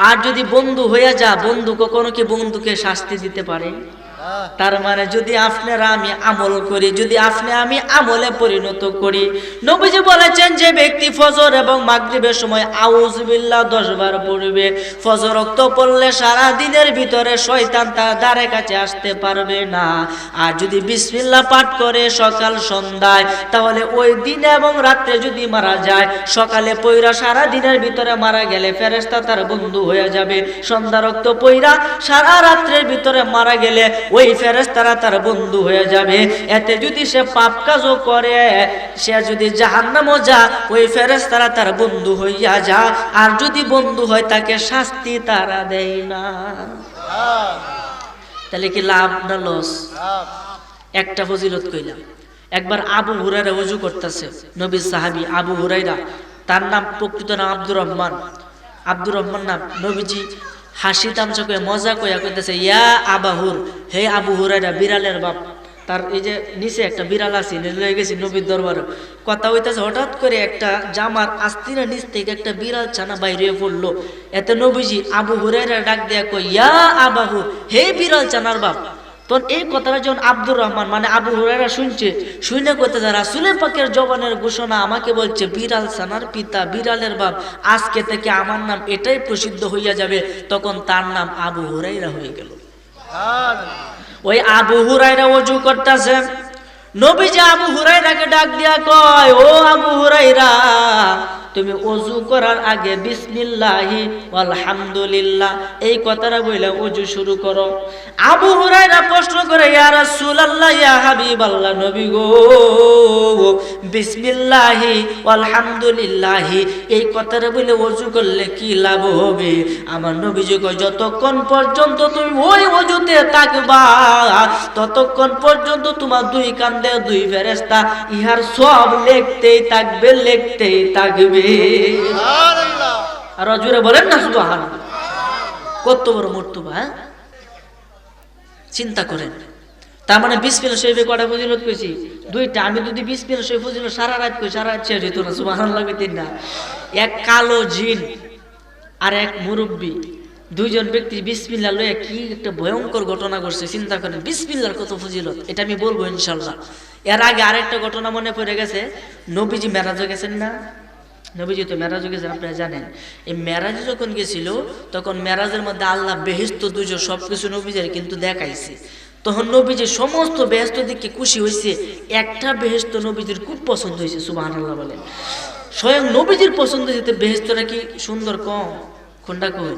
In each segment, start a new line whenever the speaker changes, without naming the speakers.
আর যদি বন্ধু হয়ে যা, বন্ধু কখনো কি বন্ধুকে শাস্তি দিতে পারে? তার মানে যদি আপনারা আমি আমল করি, যদি আমি আমলে পরিণত করি, নবীজি বলেছেন যে ব্যক্তি ফজর এবং মাগরিবের সময় আউযুবিল্লাহ 10 বার পড়বে, ফজর ওয়াক্ত পড়লে সারা দিনের ভিতরে শয়তান তার দ্বারে কাছে আসতে পারবে না। আর যদি বিসমিল্লাহ পাঠ করে সকাল সন্ধ্যায়, তাহলে ওই দিন এবং রাত্রে যদি মারা যায়, সকালে পয়রা সারা দিনের ভিতরে মারা গেলে ফেরেশতা তার বন্ধু হয়ে যাবে, সন্ধ্যা ওয়াক্ত পয়রা সারা রাত্রের ভিতরে মারা গেলে ওই ফেরেশতারা তার বন্ধু হয়ে যাবে। এতে যদি সে পাপ কাজও করে, সে যদি জাহান্নামও যা, ওই ফেরেশতারা তার বন্ধু হইয়া যা। আর যদি বন্ধু হয় তাকে শাস্তি তারা দেয় না। তাহলে কি লাভ না লস? একটা ফজিলত কইলাম। একবার আবু হুরায়রা ওযু করতেছে, নবীর সাহাবী আবু হুরায়রা, তার নাম প্রকৃত নাম আব্দুর রহমান। আব্দুর রহমান নাম। নবীজি হাসি তামসা করে মজা কইয়া কইতেছে, ইয়া আবাহুর, হে আবু হুরায়রা, বিড়ালের বাপ। তার এই যে নিচে একটা বিড়াল আছে, লয়ে গেছি নবীর দরবারে, কথা হইতেছে, হঠাৎ করে একটা জামার আস্তিনের নিচ থেকে একটা বিড়াল ছানা বাইরে পড়লো। এতে নবীজি আবু হুরায়রা ডাক দেয়া কই, ইয়া আবাহুর, হে বিড়াল ছানার বাপ। তখন এই কথাটা যখন আব্দুর রহমান মানে আবু হুরায়রা শুনছে, শুনে করতেছে, রাসূলের পাকের জবানের ঘোষণা, আমাকে বলছে বিড়াল ছানার পিতা, বিড়ালের বাপ, আজকে থেকে আমার নাম এটাই প্রসিদ্ধ হইয়া যাবে। তখন তার নাম আবু হুরায়রা হয়ে গেল। ওই আবু হুরায়রা ওযু করতেছে, নবীজি আবু হুরায়রাকে ডাক দিয়া কয়, ও আবু হুরায়রা, তুমি ওযু করার আগে বিসমিল্লাহি আলহামদুলিল্লাহ এই কথাটা বলে ওযু শুরু করো। আবু হুরায়রা প্রশ্ন করে, ইয়া রাসূলুল্লাহ, ইয়া হাবিবাল্লাহ, নবী গো, বিসমিল্লাহি আলহামদুলিল্লাহ এই কথাটা বলে ওযু করলে কি লাভ হবে? আমার নবীজি কয়, যতক্ষণ পর্যন্ত তুমি ওই ওযুতে থাকবা, ততক্ষণ পর্যন্ত তোমার দুই কান্দে দুই ফেরেশতা ইহার সব লিখতেই থাকবে, লিখতেই থাকবে। সুবহানাল্লাহ। আর জোরে বলেন না সুবহানাল্লাহ। কত বড় মর্তবা! চিন্তা করেন। তার মানে বিসমিল্লাহ শরীফে কয়টা ফজিলত কইছি? দুইটা। আমি যদি বিসমিল্লাহ শরীফ ফজিলত সারা রাত কই, সারা রাত শেষ হইতো না। সুবহানাল্লাহ কইতেন না? এক কালো জিন আর এক মুরব্বী, দুইজন ব্যক্তি বিসমিল্লাহ লয়ে কি একটা ভয়ঙ্কর ঘটনা ঘটছে। চিন্তা করেন, বিসমিল্লাহর কত ফজিলত, এটা আমি বলবো ইনশাআল্লাহ। এর আগে আরেকটা ঘটনা মনে পড়ে গেছে, নবীজি মেরাজে গেছেন না? নবীজি তো মেরাজে গেছেন, আপনারা জানেন। এই মেরাজে যখন গেছিল, তখন মেরাজের মধ্যে আল্লাহ বেহেশত দুজো সবকিছু নবীজির কিন্তু দেখাইছে। তখন নবীজি সমস্ত বেহেশত দিকে খুশি হয়েছে, একটা বেহেশত নবীজির খুব পছন্দ হয়েছে। সুবহানাল্লাহ বলেন। স্বয়ং নবীজির পছন্দ হয়েছে, বেহেশতটা কি সুন্দর কম? কোনটা কই?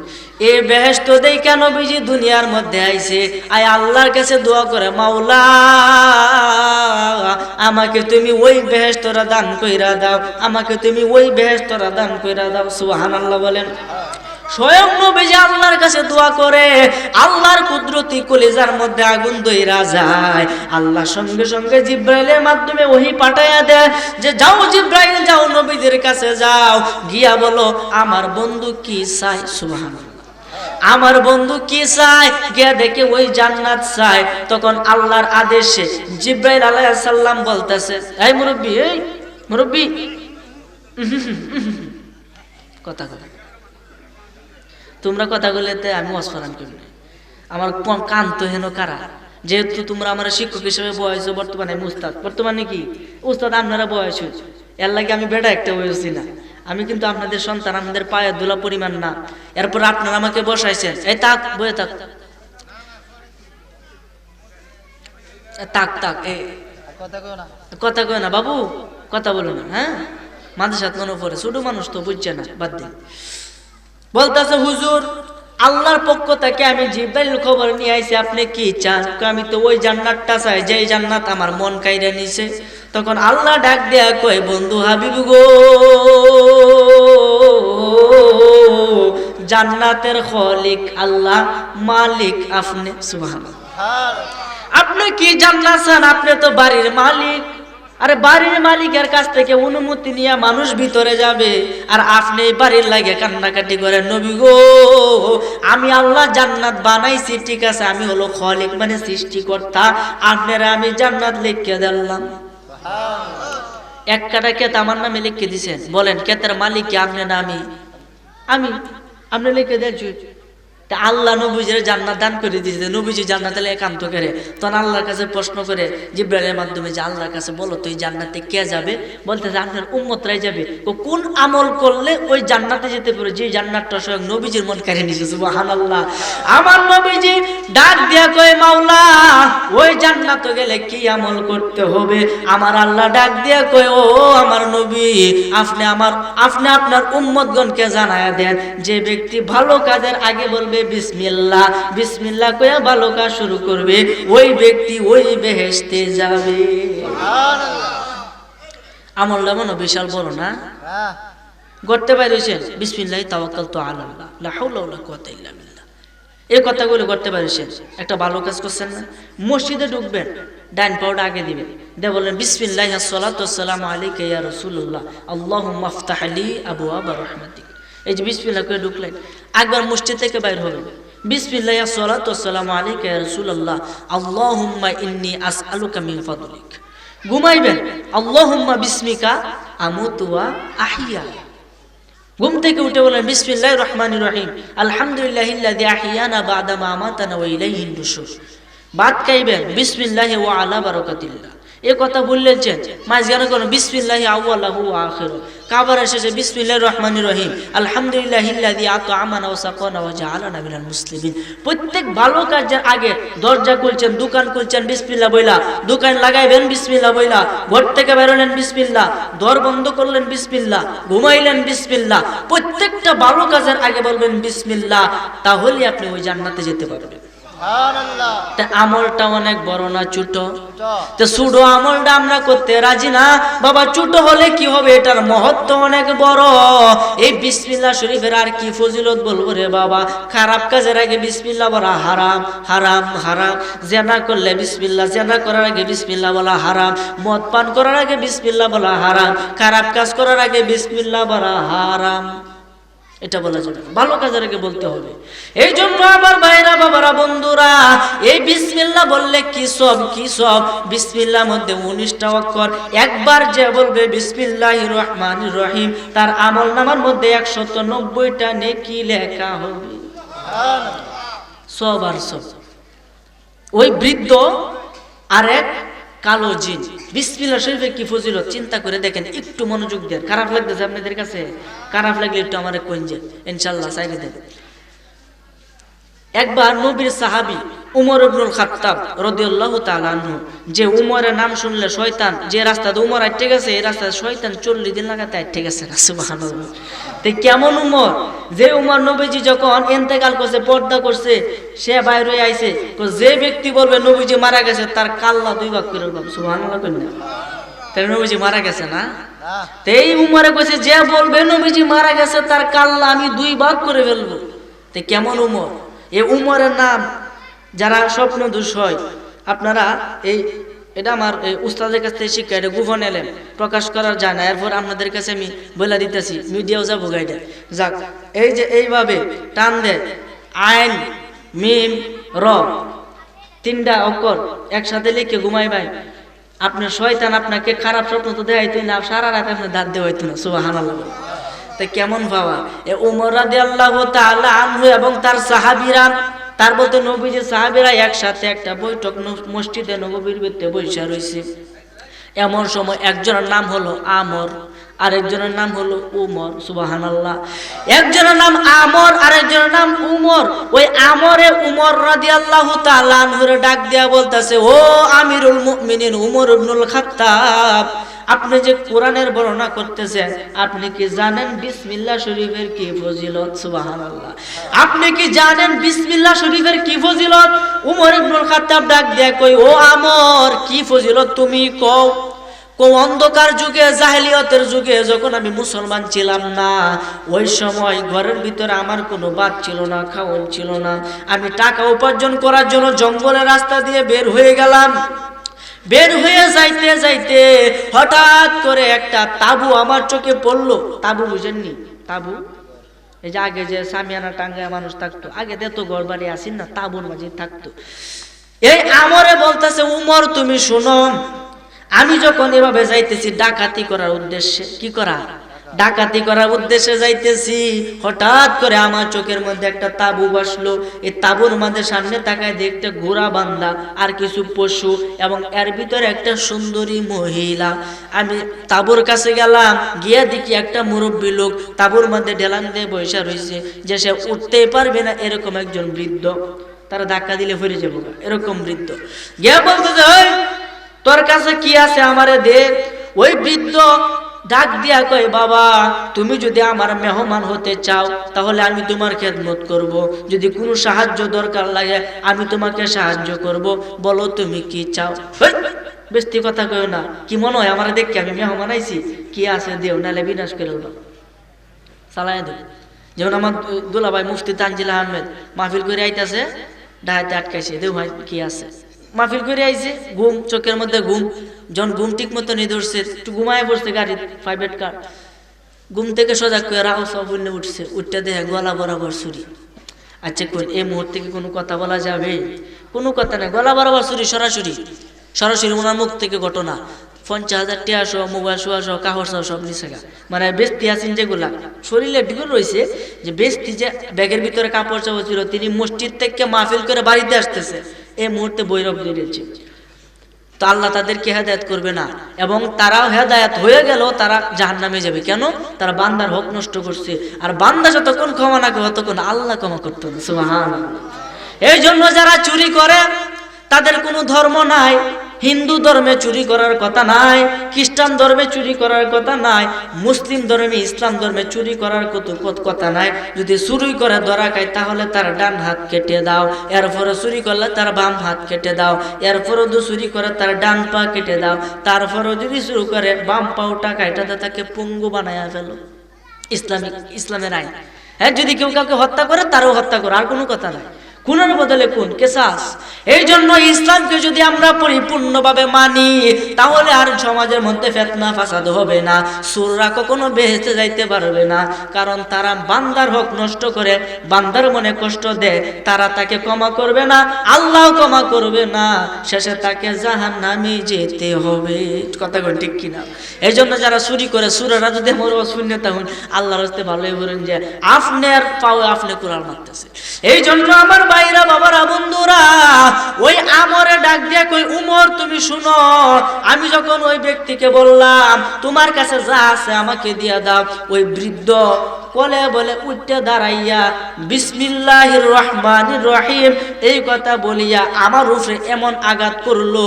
এই বেহেশত দেইখা নবীজি দুনিয়ার মধ্যে আইছে, আয় আল্লাহর কাছে দোয়া করে, মাওলা আমাকে তুমি ওই বেহেশতটা দান কইরা দাও, আমাকে তুমি ওই বেহেশতটা দান কইরা দাও। সুবহানাল্লাহ বলেন। স্বয়ং নবীজি আল্লাহর কাছে দোয়া করে, আল্লাহর কুদরতি কলিজার মধ্যে আগুন দইরা যায়। আল্লাহ সঙ্গে সঙ্গে জিব্রাইলের মাধ্যমে ওহী পাঠায়া দেয় যে, যাও জিব্রাইল, যাও নবীদের কাছে যাও, গিয়া বলো আমার বন্ধু কি চায়। সুবহানাল্লাহ। আমার বন্ধু কি চায়? গিয়া দেখে ওই জান্নাত চায়। তখন আল্লাহর আদেশে জিব্রাইল আলাইহিস সালাম বলতেছে, এই মুরব্বি, এই মুরব্বি, কথা কথা তোমরা কথা বলতে আমি অস্ফরান করি না, আমার কান তো হেন কারা। যেহেতু তোমরা আমার শিক্ষক হিসেবে বয়স, বর্তমানে আমি উস্তাদ, বর্তমানে কি উস্তাদ, আপনারা বয়স হয়েছে, এর লাগে আমি বেটা একটা বয়সী না। আমি কিন্তু আপনাদের সন্তান, আপনাদের পায়ে দোলা পরিমাণ না। এরপর আপনারা আমাকে বসাইছেন, এই তাক, বয়ে থাক, তাক তাক, কথা কয় না বাবু, কথা বলো না। হ্যাঁ, মাদ্রাসাত মনে পড়ে, ছোট মানুষ তো বুঝছে না, বাদ দিন। বলতেছে, হুজুর আল্লাহর পক্ষ থেকে আমি জিব্রাইল খবর নিয়ে আইছি, আপনি কি চান? আমি তো ওই জান্নাতটা চাই, যে জান্নাত আমার মন কাইরা নিছে। তখন আল্লাহ ডাক দেয়া কয়, বন্ধু হাবিব গো, জান্নাতের খলিক আল্লাহ, মালিক আপনি। সুবহানাল্লাহ। আপনি কি জান্নাত চান? আপনি তো বাড়ির মালিক। আরে বাড়ির মালিকের কাছ থেকে অনুমতি নিয়ে মানুষ ভিতরে যাবে, আর আপনি বাড়ির লাগে কান্নাকাটি করেন, নবী গো আমি আল্লাহ জান্নাত বানাইছি, ঠিক আছে, আমি হলো খলিক মানে সৃষ্টিকর্তা, আপনারা আমি জান্নাত লিখে দিলাম। এক কাটা ক্ষেত আমার নামে লিখে দিছেন, বলেন ক্ষেতের মালিক কি আপনি না আমি? আমি। আপনি লিখে দেন তা আল্লাহ নবীজির জান্নাত দান করে দিয়েছে, নবীজি জান্নাতে একান্ত করে। তখন আল্লাহর কাছে প্রশ্ন করে জিবরাইলের মাধ্যমে যে আল্লাহর কাছে বলো তো এই জান্নাতে কে যাবে? বলতেছে আপনার উম্মতরাই যাবে। ও কোন আমল করলে ওই জান্নাতে যেতে পারে? যে জান্নাতটা স্বয়ং নবীজির মন কাড়ে নিয়েছে। সুবহানাল্লাহ। আমার নবীজি ডাক দিয়া কয় মাওলা ওই জান্নাতে গেলে কি আমল করতে হবে? আমার আল্লাহ ডাক দিয়া কয় ও আমার নবী আপনি আপনার উম্মতগণকে জানায়া দেন যে ব্যক্তি ভালো কাজের আগে বলবে বিসমিল্লাহ, বিসমিল্লাহ কইয়া ভালো কাজ শুরু করবে, ওই ব্যক্তি ওই বেহেশতে যাবে। আমলটা মনে বিশাল বড় না? করতে পারিছেন বিসমিল্লাহি তাওয়াক্কালতু আলাল্লাহ লা হাওলা ওয়ালা কুওয়াতা ইল্লা বিল্লাহ, এই কথাগুলো করতে পারিছেন। একটা ভালো কাজ করছেন না? মসজিদে ঢুকবেন, ডান পাওটা আগে দিবেন, দিয়ে বললেন বিসমিল্লাহি আসসালাতু ওয়াসসালামু আলাইকা ইয়া রাসূলুল্লাহ আল্লাহুম্মা আফতাহ লি আবওয়াবা রাহমাতিক। এই যে বিসমিল্লাহ করে ঢুকলেন, একবার মসজিদ থেকে বাইর হবেন, বিসমিল্লাহি আসসালাতু ওয়াসসালামু আলাইকা ইয়া রাসূলুল্লাহ আল্লাহুম্মা ইন্নী আসআলুকা মিন ফাদলিক। ঘুমাইবেন, আল্লাহুম্মা বিসমিকা আমুতু ওয়া আহইয়া। ঘুম থেকে উঠে বলেন বিসমিল্লাহির রহমানির রহিম আলহামদুলিল্লাহিল্লাযী আহইয়ানা বা'দা মা আমাতানা ওয়া ইলাইহিন নুশুর। ভাত খাইবেন বিসমিল্লাহি ওয়া আলা বারাকাতিল্লাহ। এই কথা বললেন মাঝখানে কোন বিসমিল্লাহি আউয়ালাহু ওয়া আখিরু, কাবার শেষে বিসমিল্লাহির রহমানির রহিম আলহামদুলিল্লাহিল্লাযী আত'আমানা ওয়া সাকানা ওয়া জাআলানা মিনাল মুসলিমিন। প্রত্যেক ভালো কাজের আগে দরজা খুলছেন, দোকান খুলছেন বিসমিল্লাহ বইলা, দোকান লাগাইবেন বিসমিল্লাহ বইলা, ঘর থেকে বের হলেন বিসমিল্লাহ, দর বন্ধ করলেন বিসমিল্লাহ, ঘুমাইলেন বিসমিল্লাহ। প্রত্যেকটা ভালো কাজের আগে বলবেন বিসমিল্লাহ, তাহলে আপনি ওই জান্নাতে যেতে পারবেন। আমলটা অনেক বড় না ছোট? তো ছোট আমলটা আমরা করতে রাজি না বাবা, ছোট হলে কি হবে? এটার মহত্ব অনেক বড়। এই বিসমিল্লাহ শরীফের আর কি ফজিলত বলবো রে বাবা। খারাপ কাজের আগে বিসমিল্লাহ বলা হারাম, হারাম, হারাম। জেনা করলে বিসমিল্লাহ, জেনা করার আগে বিসমিল্লাহ বলা হারাম। মদ পান করার আগে বিসমিল্লাহ বলা হারাম। খারাপ কাজ করার আগে বিসমিল্লাহ বলা হারাম। এটা বলা যাবে, ভালো কাজের আগে বলতে হবে। এই জন্য আমার ভাইরা, বাবারা, বন্ধুরা, এই বিসমিল্লাহ বললে কি সব, কি সব। বিসমিল্লাহর মধ্যে 19টা অক্ষর। একবার যে বলবে বিসমিল্লাহির রহমানির রহিম, তার আমল নামার মধ্যে 190টা নেকি লেখা হবে। সব আর সব। ওই বৃদ্ধ আর এক কালো জিন। বিসমিল্লাহ শরীফে কি ফজিলত চিন্তা করে দেখেন, একটু মনোযোগ দেন। খারাপ লাগতেছে আপনাদের কাছে? খারাপ লাগলে একটু আমারে কইন, ইনশাআল্লাহ চাইরে দেন। একবার নবীর সাহাবী উমর ইবনুল খাত্তাব রাদিয়াল্লাহু তাআলা আনহু, যে উমরের নাম শুনলে শয়তান, যে রাস্তাতে উমর আইতে গেছে এই রাস্তায় শয়তান 40 দিন লাগাতে আইতে গেছে। সুবহানাল্লাহ। তো কেমন উমর, যে উমর নবীজি যখন ইন্তেকাল করছে, পর্দা করছে, সে বাইরে হয়ে আইছে, যে ব্যক্তি বলবে নবীজি মারা গেছে তার কাল্লা 2 ভাগ করে দেব। সুবহানাল্লাহ কইনা? তাহলে নবীজি মারা গেছে না? তো এই উমরে কইছে যে বলবে নবীজি মারা গেছে তার কাল্লা আমি 2 ভাগ করে ফেলবো। তো কেমন উমর! এই উমরের নাম যারা স্বপ্ন দোষ হয়, আপনারা এটা আমার উস্তাদের কাছ থেকে শিক্ষা, এটা গোপন এলেম, প্রকাশ করার যায় না। এরপর আপনাদের কাছে আমি বলে দিতেছি, মিডিয়াও যাবো গাইডে যাক। এই যে এইভাবে টান দেয়, আইন মিম র 3টা অক্ষর একসাথে লিখে ঘুমাই ভাই, আপনার শয়তান আপনাকে খারাপ স্বপ্ন তো দেখাইতো না, সারা রাত আপনার দাঁত দেওয়া হইতো না। সুবহানাল্লাহ। তা কেমন পাওয়া! উমর রাদিয়াল্লাহু তাআলা আনহু এবং তার সাহাবীরা, তার বলতে নবীজির সাহাবীরা একসাথে একটা বৈঠক মসজিদে নববীর ভিতরে বসে রয়েছে। এমন সময় একজনের নাম হলো আমর, আরেকজনের নাম হলো উমর। সুবহানাল্লাহ। একজনের নাম আমর, আরেকজনের নাম উমর। ওই আমরে উমর রাদিয়াল্লাহু তাআলা আনহুরে ডাক দিয়া বলতেছে, ও আমিরুল মুমিনিন উমর ইবনুল খাত্তাব, আপনি যে কোরআনের বর্ণনা করতেছেন, আপনি কি জানেন বিসমিল্লাহ শরীফের কি ফজিলত? সুবহানাল্লাহ। আপনি কি জানেন বিসমিল্লাহ শরীফের কি ফজিলত? উমর ইবনুল খাত্তাব ডাক দেয়া কই, ও আমর, কি ফজিলত তুমি কও। অন্ধকার যুগে, জাহেলিয়তের যুগে, যখন আমি মুসলমান ছিলাম না, ওই সময় ঘরের ভিতরে আমার কোনো ভাত ছিল না, খাওয়ান ছিল না। আমি টাকা উপার্জন করার জন্য জঙ্গলের রাস্তা দিয়ে বের হয়ে গেলাম। বের হয়ে যাইতে যাইতে হঠাৎ করে একটা তাবু আমার চোখে পড়লো। তাবু বুঝেননি? তাবু এই যে আগে যে সামিয়ানা টাঙ্গায় মানুষ থাকতো, আগে তো ঘর বাড়ি আসেন না, তাবুর মাঝে থাকতো। এই আমরে বলতেছে, উমর তুমি শোনো, আমি যখন এভাবে যাইতেছি ডাকাতি করার উদ্দেশ্যে, কি করা? ডাকাতি করার উদ্দেশ্যে যাইতেছি, হঠাৎ করে আমার চোখের মধ্যে একটা তাবু বসলো। এই তাবুর মধ্যে সামনে তাকায় দেখতে ঘোড়া বান্ধা আর কিছু পশু এবং এর ভিতরে একটা সুন্দরী মহিলা। আমি তাবুর কাছে গেলাম, গিয়ে দেখি একটা মুরব্বী লোক তাবুর মধ্যে ঢেলান দিয়ে বসে রয়েছে, যে সে উঠতেই পারবে না এরকম একজন বৃদ্ধ, তারা ধাক্কা দিলে ফিরে যাবো এরকম বৃদ্ধ। গিয়ে বলতেছে, তোর কাছে কি আছে আমারে দে। ওই বৃদ্ধ ডাক দিয়া কয়, বাবা তুমি যদি আমার মেহমান হতে চাও তাহলে আমি তোমার খেদমত করব, যদি কোনো সাহায্য দরকার লাগে আমি তোমাকে সাহায্য করব, বলো তুমি কি চাও। বেশি কথা কয় না, কি মনে হয় আমার দেখি আমি মেহমান আইছি, কি আছে দেও, নাহলে বিনাশ করে চালাই দেব। যেমন আমার দুলাভাই মুফতি তানজিল আহমেদ মাহফিল করে আইতাছে, ডাহাতে আটকাইছে, দেও ভাই কি আছে। মাহফিল করে আইছে, ঘুম, চোখের মধ্যে ঘুম, যখন ঘুম ঠিক মতো নিয়ে ধরছে, একটু ঘুমায় পড়ছে, গাড়ি প্রাইভেট কার, ঘুম থেকে সোজা করে রাও সব উঠছে, উঠতে দেখে গলা বরাবর ছুরি। আচ্ছা কোন এই মুহূর্তে কি কোনো কথা বলা যাবে? কোনো কথা নেই, গলা বরাবর ছুরি, সরাসরি সরাসরি ওনার মুখ থেকে ঘটনা। 50,000 টাকা সহ, মোবাইল শোয়া সহ, কাহর সহ সব নিচে গা, মানে বেস্তি আছেন যেগুলা শরীরে ঢুকে রয়েছে, যে বেস্তি যে ব্যাগের ভিতরে কাপড় চাপড় ছিল, তিনি মসজিদ থেকে মাহফিল করে বাড়িতে আসতেছে, এই মুহূর্তে বৈরব দিয়েছে। তো আল্লাহ তাদেরকে হেদায়েত করবে না, এবং তারাও হেদায়েত হয়ে গেল তারা জাহান্নামে যাবে। কেন? তারা বান্দার হক নষ্ট করছে, আর বান্দা যতক্ষণ ক্ষমা না করে ততক্ষণ আল্লাহ ক্ষমা করতেন। সুবহানাল্লাহ। এই জন্য যারা চুরি করে তাদের কোনো ধর্ম নাই, হিন্দু ধর্মে চুরি করার কথা নাই, খ্রিস্টান ধর্মে চুরি করার কথা নাই, মুসলিম ধর্মে, ইসলাম ধর্মে চুরি করার কথা নাই। যদি চুরি করে ধরা খায় তাহলে তার ডান হাত কেটে দাও, এরপরে চুরি করলে তার বাম হাত কেটে দাও, এরপরে যদি চুরি করে তার ডান পা কেটে দাও, তারপরে যদি চুরি করে বাম পাওটা কাটাতে তাকে পঙ্গু বানায়া ফেলো। ইসলামের আইন। হ্যাঁ, যদি কেউ কাউকে হত্যা করে তারও হত্যা করো, আর কোনো কথা নাই। খুনের বদলে খুন, কেসাস। এই জন্য ইসলামকে যদি আমরা পরিপূর্ণভাবে মানি তাহলে আর সমাজের মধ্যে ফিতনা ফাসাদ হবে না, সুররা কখনো বেহেশতে যাইতে পারবে না, কারণ তারা বান্দার হক নষ্ট করে, বান্দার মনে কষ্ট দেয়, তারা তাকে ক্ষমা করবে না, আল্লাহ ক্ষমা করবে না, শেষে তাকে জাহান্নামে যেতে হবে। কথা কোন ঠিক কিনা? এই জন্য যারা চুরি করে, সুররা যদি মরব শূন্য, তখন আল্লাহর রাস্তে ভালোই বলেন যে আপনার পাও আপনি কুড়াল মারতেছে। এই জন্য আমার ভাইরা, বাবারা, বন্ধুরা, ওই আমরে ডাক দিয়ে কই, উমর তুমি শুনো, আমি যখন ওই ব্যক্তিকে বললাম তোমার কাছে যা আছে আমাকে দিয়া দাও, ওই বৃদ্ধ কোলে বলে উঠতে দাঁড়াইয়া বিসমিল্লাহির রহমানির রহিম এই কথা বলিয়া আমার উপরে এমন আঘাত করলো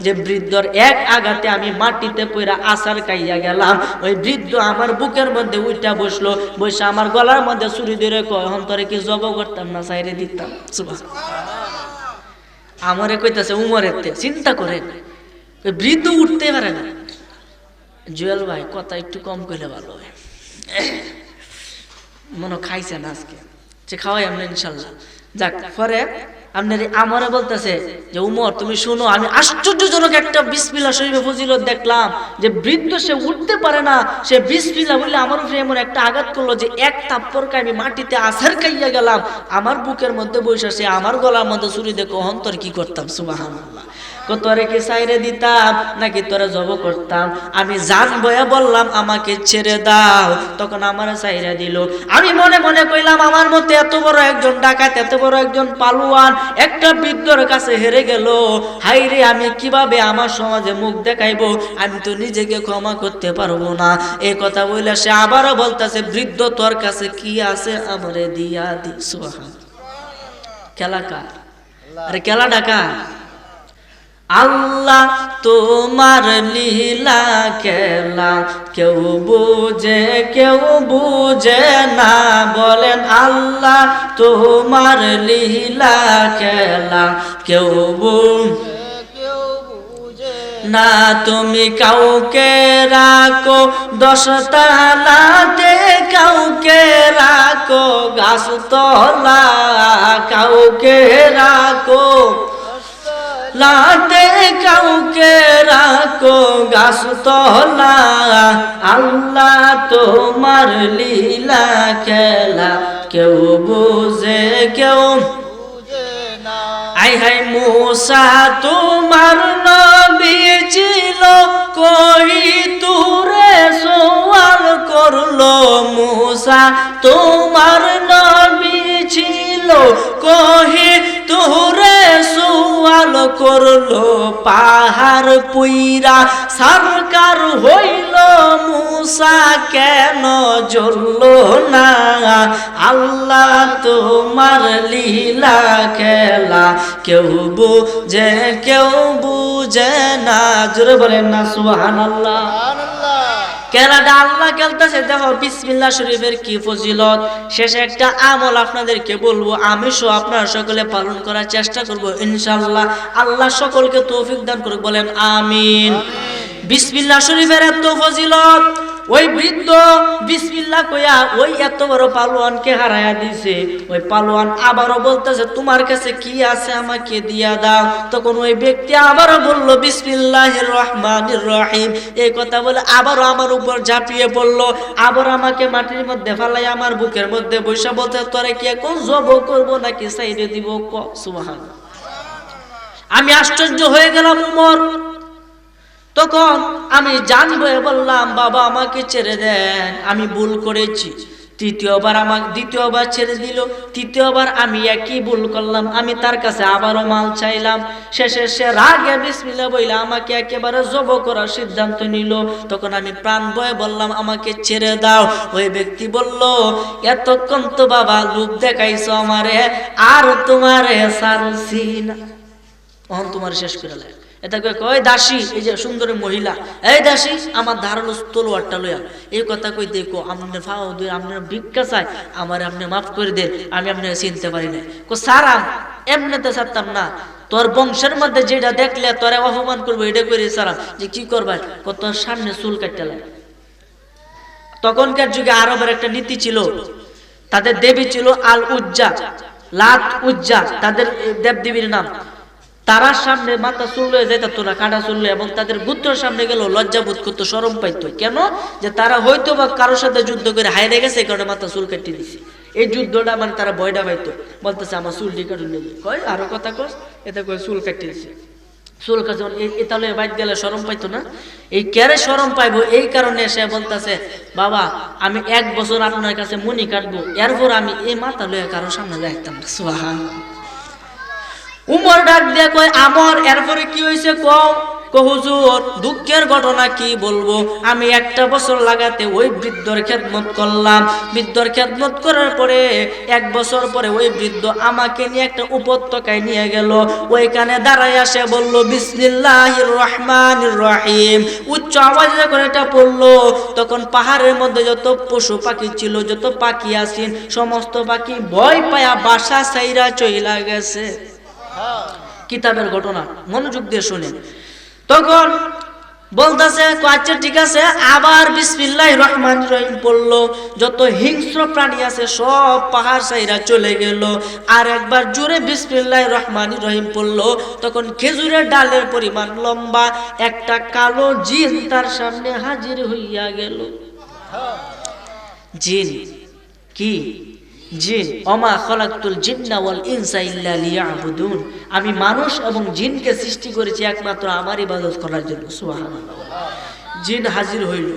যে বৃদ্ধর এক আঘাতে আমি মাটিতে পড়া আছাড় খাইয়া গেলাম। ওই বৃদ্ধ আমার বুকের মধ্যে উঠা বসলো, বসে আমার গলার মধ্যে ছুরি ধরে কয়, অন্তরে কি জব করতাম না, সাইরে দিতাম। আমারে কইতাছে উমরের, চিন্তা করেন, বৃদ্ধ উঠতে পারে না। জুয়েল ভাই কথা একটু কম কইলে ভালো হয়, মনে খাইছেন আজকে, যে খাওয়াই আমরা ইনশাল্লাহ। যাক, পরে আপনার আমারে বলতেছে যে উমর তুমি শুনো, আমি আশ্চর্যজনক একটা বিসমিল্লাহ শরীফে ফজিলত দেখলাম, যে বৃদ্ধ সে উঠতে পারে না, সে বিসমিল্লাহ বললে আমার উপরে এমন একটা আঘাত করলো যে এক থাপ্পড়কে আমি মাটিতে আছাড় খাইয়া গেলাম, আমার বুকের মধ্যে বসে সে আমার গলার মধ্যে ছুরি দিয়ে অন্তর কি করতাম। সুবহানাল্লাহ। তোরে কি সাইরে দিতাম নাকি তোরে জব করতাম? আমি জান বয়া বললাম আমাকে ছেড়ে দাও, তখন আমার সাইরে দিল। আমি মনে মনে কইলাম আমার মতে এত বড় একজন ডাকাত, এত বড় একজন পালুয়ান একটা বৃদ্ধর কাছে হেরে গেল, হাই রে আমি কিভাবে আমার সমাজে মুখ দেখাইবো, আমি তো নিজেকে ক্ষমা করতে পারবো না। এই কথা বলে সে আবারও বলতেছে, বৃদ্ধ তোর কাছে কি আছে আমারে দিয়া দি। সুবহানাল্লাহ। খেলা কার? আরে খেলা ডাকা আল্লাহ তোমার লীলা খেলা, কেউ বুঝে না, বলেন আল্লাহ তোমার লীলা খেলা, কেউ না, তুমি কাউকে রাখো 10 তলাতে, কাউকে রাখো গাছতলা, কাউকে রাখো লাতে, কাউকে রাখো গাছতলা, আল্লাহ তোমার লীলা খেলা, কেউ বুঝে না। আই হাই মুসা তোমার নবী ছিল, কই তুরে সওয়াল করলো মুসা তোমার নবী ছিল কহে তোরে সুয়াল করলো পাহাড় পুইরা সরকার হইল মুসা কেন জ্বললো না আল্লাহ তোমার লীলা খেলা কেউ বুঝে না জোরে বলেন না সুবহানাল্লাহ খেলাটা আল্লাহ খেলতেছে দেখো বিসমিল্লাহ শরীফের কি ফজিলত শেষে একটা আমল আপনাদেরকে বলবো আমি সহ আপনারা সকলে পালন করার চেষ্টা করব ইনশাআল্লাহ আল্লাহ সকলকে তৌফিক দান করুক বলেন আমিন বিসমিল্লাহ শরীফের এত ফজিলত ওই বৃদ্ধ বিসমিল্লাহ কইয়া ওই এত বড় পালোয়ানকে হারায়া দিছে ওই পালোয়ান আবারও বলতেছে তোমার কাছে কি আছে আমাকে দিয়া দাও তখন ওই ব্যক্তি আবারও বলল বিসমিল্লাহির রহমানির রহিম এই কথা বলে আবারও আমার উপর ঝাঁপিয়ে পড়ল আবার আমাকে মাটির মধ্যে ফেলাই আমার বুকের মধ্যে বসে বলতে তোরে কি এখন জব করব নাকি সাইডে দিব সুবহানাল্লাহ আমি আশ্চর্য হয়ে গেলাম উমর তখন আমি জানবো বললাম বাবা আমাকে ছেড়ে দেন আমি ভুল করেছি দ্বিতীয়বার ছেড়ে দিল তৃতীয়বার আমি একই ভুল করলাম আমি তার কাছে আবারও মাল চাইলাম শেষে সে রাগে বিসমিল্লাহ বইলা আমাকে একেবারে জব করার সিদ্ধান্ত নিল তখন আমি প্রাণ ভয়ে বললাম আমাকে ছেড়ে দাও ওই ব্যক্তি বলল এতক্ষণ তো বাবা লোভ দেখাইছো আমারে আর তোমারে ছাড়ছি না তোমার শেষ করে লাগে এটা কই দাসী এই যে সুন্দর মহিলা এই দাসী আমার ধারালো তলোয়ারটা লইয়া এই কথা কই দেখো আমনে ফাও দুই আমনে ভিক্ষা চাই আমার আপনি মাফ করে দেন আমি আপনাকে চিনতে পারি না কো সারাম এমনিতে ছাড়তাম না তোর বংশের মধ্যে যেটা দেখলে তোরে অপমান করবো এটা করে সারাম যে কি করবার কো তোর সামনে চুল কাটতে লাগে তখনকার যুগে আরবের একটা নীতি ছিল তাদের দেবী ছিল আল উজ্জা লাত উজ্জা তাদের দেবদেবীর নাম তারা সামনে মাথা চুল হয়ে যেত তোরা কাটা চুল এবং তাদের গোত্রের সামনে গেল লজ্জা বোধ করতো শরম পাইতো কেন যে তারা হয়তো বা কারোর সাথে যুদ্ধ করে হাইরে গেছে এই কারণে মাথা চুল কাটিয়ে দিছে এই যুদ্ধটা মানে তারা ভয়টা পাইতো বলতেছে আমার চুল কাটুন নেবে কয় আরো কথা কস এটা কয় চুল কাটিয়ে দিছে চুল কাজ তাহলে বাইক গেলে শরম পাইতো না এই ক্যারে শরম পাইবো এই কারণে সে বলতেছে বাবা আমি 1 বছর আপনার কাছে মনি কাটবো এরপর আমি এই মাথা লয়ে কারোর সামনে যাইতাম না সুবহানাল্লাহ উমর ডাক দিয়ে কয় আমর এরপরে কি হয়েছে কও হুজুর দুঃখের ঘটনা কি বলবো আমি 1 বছর লাগাতে ওই বৃদ্ধর খেদমত করলাম বৃদ্ধর খেদমত করার পরে 1 বছর পরে ওই বৃদ্ধ আমাকে নিয়ে একটা উপত্যকায় নিয়ে গেল ওইখানে দাঁড়ায় আসে বলল বিসমিল্লাহির রহমানির রহিম উচ্চ আওয়াজে করে এটা পড়লো তখন পাহাড়ের মধ্যে যত পশু পাখি ছিল যত পাখি আসেন সমস্ত পাখি ভয় পায়া বাসা ছাইরা চইলা গেছে কিতাবের ঘটনা মনোযোগ দিয়ে শুনেন তখন বলতেছে আচ্ছা ঠিক আছে আবার বিসমিল্লাহির রহমানির রহিম পড়লো যত হিংস্র প্রাণী আছে সব পাহাড় ছাইরা চলে গেল আর একবার জোরে বিসমিল্লাহির রহমানির রহিম পড়লো তখন খেজুরের ডালের পরিমাণ লম্বা একটা কালো জিন তার সামনে হাজির হইয়া গেল জিন কি জিন ওমা খালাকতুল জিন্না ওয়াল ইনসা ইল্লা লিয়াবুদুন আমি মানুষ এবং জিনকে সৃষ্টি করেছি একমাত্র আমার ইবাদত করার জন্য সুবহানাল্লাহ জিন হাজির হইল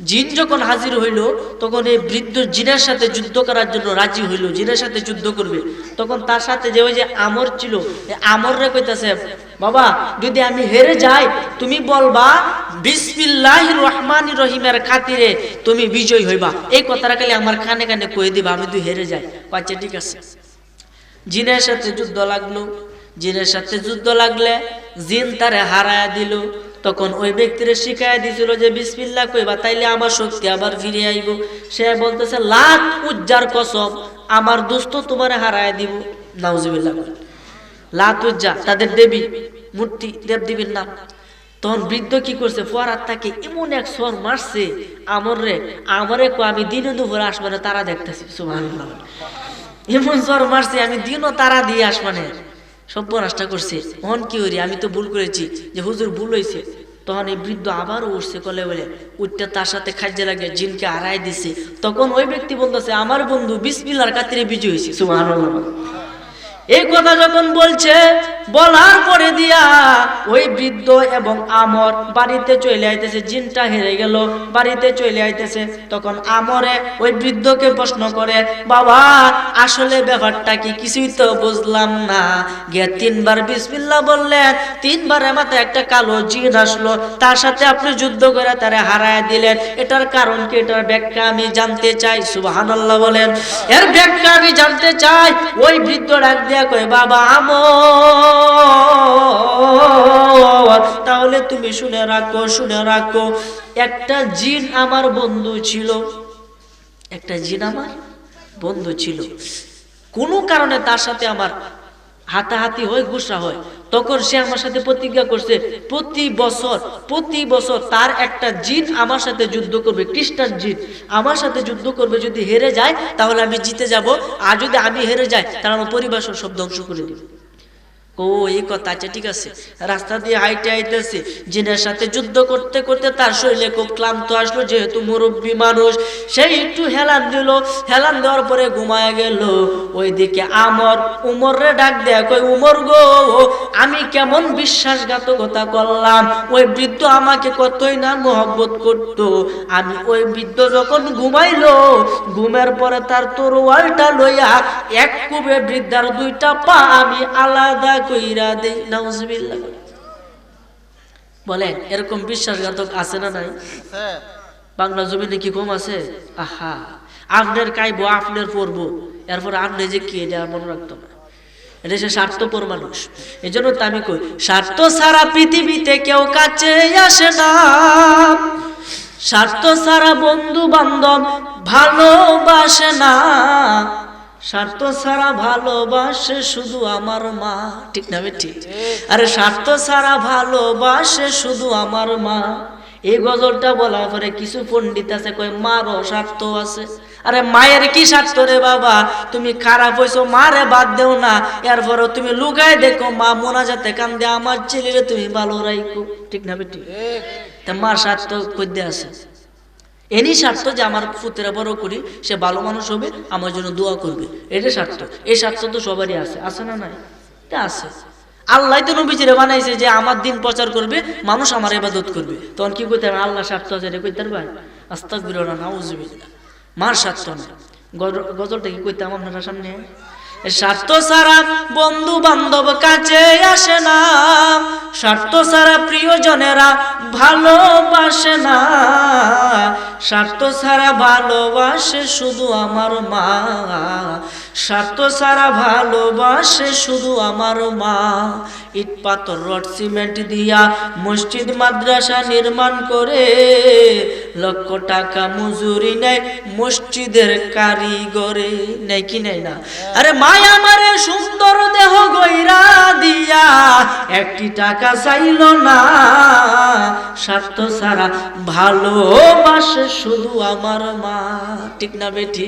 জিন যখন হাজির হইল তখন এই বৃদ্ধ জিনের সাথে যুদ্ধ করার জন্য রাজি হইল জিনের সাথে যুদ্ধ করবে তখন তার সাথে যে ওই যে আমর ছিল আমররে কইতাছে বাবা যদি আমি হেরে যাই তুমি বলবা বিসমিল্লাহির রহমানির রহিমের খাতিরে তুমি বিজয় হইবা এই কথাটা খালি আমার কানে কানে কই দিবা আমি তুই হেরে যাই আচ্ছা ঠিক আছে জিনের সাথে যুদ্ধ লাগলো জিনের সাথে যুদ্ধ লাগলে জিন তারে হারায়া দিল তখন ওই ব্যক্তিরে শিখাইয়া দিছিল যে বিসমিল্লাহ কইবা তাইলে আমার শক্তি আবার ফিরে আইব সে বলতেছে লাত উজ্জার কসম আমার দোস্ত তোমারে হারায়া দিব নাউজুবিল্লাহ লাত উজ্জা তাদের দেবী মূর্তি দেবদেবীর নাম তখন বৃদ্ধ কি করছে ফরাত তাকে এমন এক সর মারছে আমরে কো আমি দিনে দুপুরে আসমানে তারা দেখতেছি সুবহানাল্লাহ এমন সর মারছে আমি দিনও তারা দিয়ে আসমানে সর্বনাশটা করছে তখন কি হইরি আমি তো ভুল করেছি যে হুজুর ভুল হয়েছে তখন এই বৃদ্ধ আবারও উঠছে কলে বলে উঠতে তার সাথে খাইজে লাগে জিনকে হারাই দিছে তখন ওই ব্যক্তি বলতেছে আমার বন্ধু বিসমিল্লাহর খাতিরে বিজয় হয়েছে সুবহানাল্লাহ এই কথা যখন বলছে বলার পরে দিয়া ওই বৃদ্ধ এবং আমর বাড়িতে চলে আইতেছে। জিনটা হেরে গেল, বাড়িতে চলে আইতেছে। তখন আমরে ওই বৃদ্ধকে প্রশ্ন করে, বাবা আসলে ব্যাপারটা কি, কিছুই তো বুঝলাম না। গিয়ে 3 বার বিসমিল্লাহ বললেন, 3 বারের মাথায় একটা কালো জিন আসলো, তার সাথে আপনি যুদ্ধ করে তারে হারায় দিলেন। এটার কারণ কি, এটার ব্যাখ্যা আমি জানতে চাই। সুবহানাল্লাহ বলেন। এর ব্যাখ্যা আমি জানতে চাই। ওই বৃদ্ধ ডাক দিয়া কয়, বাবা আমর, তাহলে তুমি শুনে রাখো, শুনে রাখো, একটা জিন আমার বন্ধু ছিল, একটা জিন আমার বন্ধু ছিল। কোনো কারণে তার সাথে আমার হাতাহাতি হয়, গুসা হয়। তখন সে আমার সাথে প্রতিজ্ঞা করছে, প্রতি বছর তার একটা জিন আমার সাথে যুদ্ধ করবে, খ্রিস্টান জিন আমার সাথে যুদ্ধ করবে। যদি হেরে যায় তাহলে আমি জিতে যাব, আর যদি আমি হেরে যাই তাহলে আমার পরিবার সব ধ্বংস করে দিবে। ও এই কথা, আচ্ছা ঠিক আছে। রাস্তা দিয়ে হাইটে আইতেছে, জিনের সাথে যুদ্ধ করতে করতে তার শরীরে খুব ক্লান্ত আসলো, যেহেতু মুরব্বী মানুষ, সেই একটু হেলান দিল। হেলান দেওয়ার পরে ঘুমায় গেল। ওইদিকে আমর উমরে ডাক দেয়, কই উমর গো, আমি কেমন বিশ্বাসঘাতকতা করলাম। ওই বৃদ্ধ আমাকে কতই না মহব্বত করত। আমি ওই বৃদ্ধ যখন ঘুমাইলো, ঘুমের পরে তার তরোয়ালটা লইয়া এক কুবে বৃদ্ধার 2টা পা আমি আলাদা কইরা দেই। নাউজুবিল্লাহ। বলেন এরকম বিশ্বাসঘাতক আছে না নাই? বাংলা জমিনে কি কম আছে? আহা, আপনার কাইবো, আপনার পড়বো, এরপর আপনি যে কি, এটা মনে রাখতো না। এটা সে স্বার্থপর মানুষ। এই জন্য তো আমি কই, স্বার্থ ছাড়া পৃথিবীতে কেউ কাছে আসে না, স্বার্থ ছাড়া বন্ধু বান্ধব ভালোবাসে না, স্বার্থ ছাড়া ভালোবাসে শুধু আমার মা। ঠিক না ঠিক? আরে স্বার্থ ছাড়া ভালোবাসে শুধু আমার মা। এই গজলটা বলার পরে কিছু পণ্ডিত আছে কয় মারও স্বার্থ আছে। আরে মায়ের কি স্বার্থ রে বাবা? তুমি খারাপ হইছো, মারে বাদ দেও না, এরপরও তুমি লুকায় দেখো মা মোনাজাতে কান্দে আমার ছেলেরে তুমি ভালো রাখো। ঠিক না বেটি? তা মার স্বার্থ কইতে আছে। এনি স্বার্থ যে আমার পুত্রা বড় করি, সে ভালো মানুষ হবে, আমার জন্য দোয়া করবে, এটা স্বার্থ। এই স্বার্থ তো সবারই আছে, আছে না নাই? এটা আছে। আল্লাহ তো নবীজিরে বানাইছে যে আমার দিন প্রচার করবে, মানুষ আমার ইবাদত করবে। তখন কি কইতে হবে? আল্লাহ স্বার্থ আছে, এটা কইতে পারবেন? আস্তাগফিরুল্লাহ, নাউজুবিল্লাহ। মার স্বার্থ না। গজলটা কি কইতাম আপনারা সামনে? স্বার্থ ছাড়া বন্ধু বান্ধব কাছে আসে না, স্বার্থ ছাড়া প্রিয়জনেরা ভালোবাসে না, স্বার্থ ছাড়া ভালোবাসে শুধু আমার মা, স্বার্থ ছাড়া ভালোবাসে শুধু আমার মা। ইট পাথর রড সিমেন্ট দিয়া মসজিদ মাদ্রাসা নির্মাণ করে, লক্ষ টাকা মজুরি নেয় মসজিদের কারিগরে। নেই কি নেই না? আরে মায়া আমারে সুন্দর দেহ গইরা দিয়া 1টি টাকা চাইল না, স্বার্থ ছাড়া ভালোবাসে শুধু আমার মা। ঠিক না বেটি?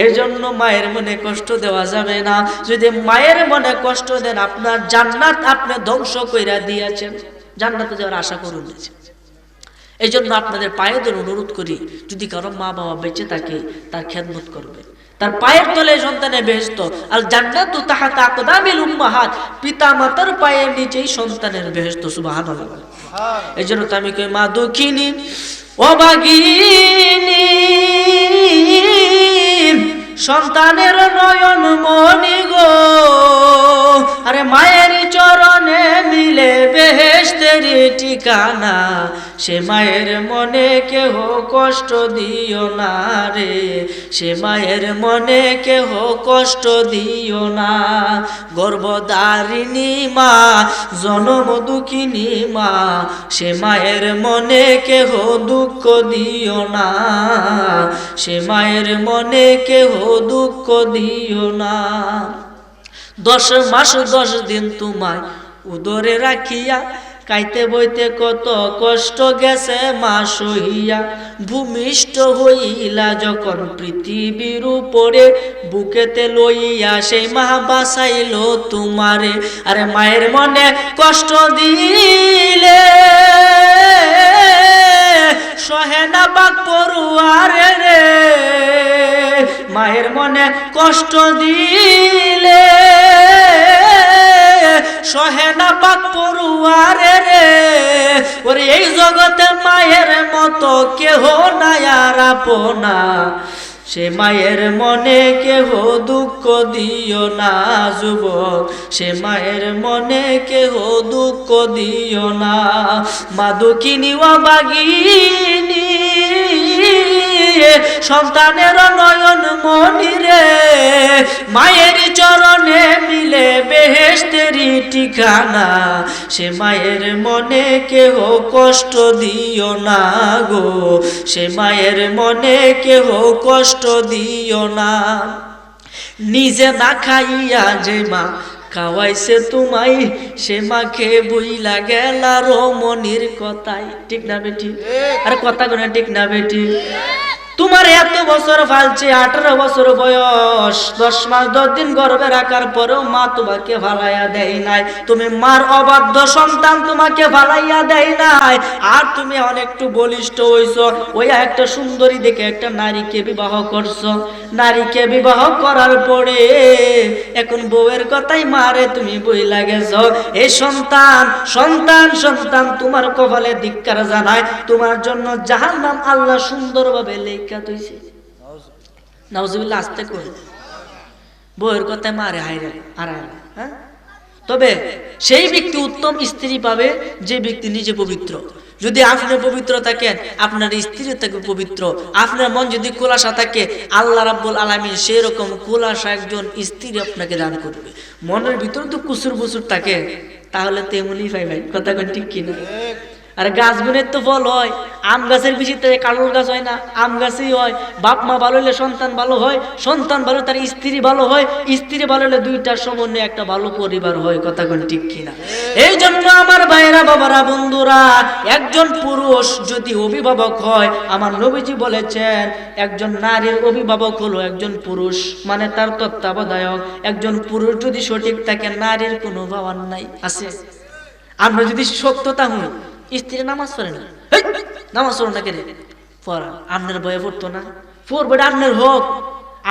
এজন্য মায়ের মনে কষ্ট দেওয়া যাবে না। যদি মায়ের মনে কষ্ট দেন, আপনার জান্নাত আপনি ধ্বংস কইরা দিয়েছেন। জান্নাতে যাওয়ার আশা করুন। এই জন্য আপনাদের পায়ে ধরে অনুরোধ করি, যদি কারো মা বাবা বেঁচে থাকে তার খেদমত করবে, তার পায়ের তলে সন্তানের বেহেশত। আল জান্নাতু তাহতা আকদামিল উম্মাহাত, পিতা মাতার পায়ের নিচেই সন্তানের বেহেশত। সুবহানাল্লাহ। এই জন্য তো আমি কই, মা দুঃখিনী অভাগিনী, সন্তানের নয়ন মনি গো, আরে মায়ের চরণে মিলে বেহেশতের ঠিকানা, সে মায়ের মনে কেহ কষ্ট দিও না রে, সে মায়ের মনে কেহ কষ্ট দিও না। গর্ভধারিণী মা, জনম দুঃখিনী মা, সে মায়ের মনে কেহ দুঃখ দিও না, সে মায়ের মনে কেহ দুঃখ দিও না। 10 মাস 10 দিন তোমায় উদরে রাখিয়া, কাইতে বইতে কত কষ্ট গেছে মা সহিয়া, ভূমিষ্ঠ হইলা যখন পৃথিবীর উপরে, বুকেতে লইয়া সেই মা বাঁচাইল তোমারে। আরে মায়ের মনে কষ্ট দিলে সহে না বাক পড়ুয়ারে রে, মায়ের মনে কষ্ট দিলে সহে না পাক পড়ুয়ারে রে, ওরে এই জগতে মায়ের মতো কেহ নাই আর আপনা, সে মায়ের মনে কেহ দুঃখ দিও না যুবক, সে মায়ের মনে কেহ দুঃখ দিও না। মা দুঃখিনী ও বাগিনী সন্তানের নয়ন মনি রে, মায়ের চরণে মিলে বেহেশতেরি ঠিকানা, সে মায়ের মনে কেহ কষ্ট দিও না গো, সে মায়ের মনে কেহ কষ্ট দিও না। নিজে না খাইয়া যে মা খাওয়াইছে তোমায়, সে মাকে বইলা গেলা রমণীর কথাই, ঠিক না বেটি? আরে কথা কোনে ঠিক না বেটি? তোমার এত বছর ফালছে, 18 বছর বয়স, 10 মাস 10 দিন গর্ভে রাখার পরেও মা তোমাকে ফালাইয়া দেয় নাই, তুমি মার অবাধ্য সন্তান, তোমাকে ফালাইয়া দেয় নাই। আর তুমি অনেকটু বলিষ্ঠ হইছো, ওই একটা সুন্দরী দেখে একটা নারীকে বিবাহ করছো, নারীকে বিবাহ করার পরে এখন বউয়ের কথাই মারে তুমি বইলা গেছো। এই সন্তান সন্তান সন্তান তোমার কপালে ধিক্কার জানায়, তোমার জন্য জাহান্নাম আল্লাহ সুন্দরভাবে লেখা তৈছে। নাউজুবিল্লাহ, আস্তে করে বউয়ের কথায় মারে হায়রে আর হ্যাঁ। তবে সেই ব্যক্তি উত্তম স্ত্রী পাবে যে ব্যক্তি নিজে পবিত্র। যদি আপনি পবিত্র থাকেন, আপনার স্ত্রী থাকে পবিত্র, আপনার মন যদি খোলাসা থাকে, আল্লাহ রাব্বুল আলামিন সেই রকম খোলাসা একজন স্ত্রী আপনাকে দান করবে। মনের ভিতরে তো কুসুর বুসুর থাকে, তাহলে তেমনই পাই ভাই, কথা কোন ঠিক কিনা? আর গাছ গুণের তো ফল হয়, আম গাছের বেশি কাঁঠাল গাছ হয় না, আম গাছই হয়। বাপ মা ভালো হলে সন্তান ভালো হয়, সন্তান ভালো তার স্ত্রী ভালো হয়, স্ত্রী ভালো হলে দুইটার সমন্বয়ে একটা ভালো পরিবার হয়, কথা কোন ঠিক কিনা? এই জন্য আমার ভাইরা বাবারা বন্ধুরা, একজন পুরুষ যদি অভিভাবক হয়, আমার নবীজি বলেছেন একজন নারীর অভিভাবক হলো একজন পুরুষ, মানে তার তত্ত্বাবধায়ক। একজন পুরুষ যদি সঠিক থাকে, নারীর কোনো ভাবান নাই আছে। আমরা যদি সত্যতা হই, স্ত্রী নামাজ পড়ে না, নামাজ পড়ো না কেন? পড়া আপনার বয়ে পড়তো না, পড়বে আপনার হোক।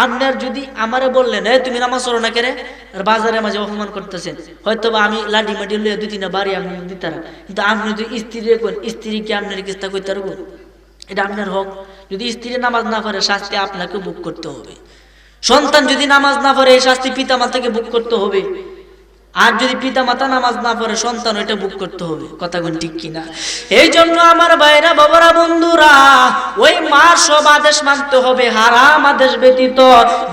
আপনার যদি আমারে বললেন তুমি নামাজ পড়ো না কেন, আর বাজারে মাঝে অপমান করতেছেন, হয়তো বা আমি লাডি মাটি লইয়া 2-3 বাড়ি আপনি দিতারা, কিন্তু আপনি যদি স্ত্রী কোন স্ত্রী কি আপনার কিস্তা করতে পারবো? এটা আপনার হক। যদি স্ত্রী নামাজ না পড়ে, শাস্তি আপনাকে ভোগ করতে হবে। সন্তান যদি নামাজ না পড়ে, এই শাস্তি পিতা মাতাকে ভোগ করতে হবে। আর যদি পিতা মাতা নামাজ না পড়ে, সন্তান ওইটা ভোগ করতে হবে, কথা কোন ঠিক কিনা? এই জন্য আমার ভাইরা বাবারা বন্ধুরা, ওই মার সব আদেশ মানতে হবে, হারাম আদেশ ব্যতীত।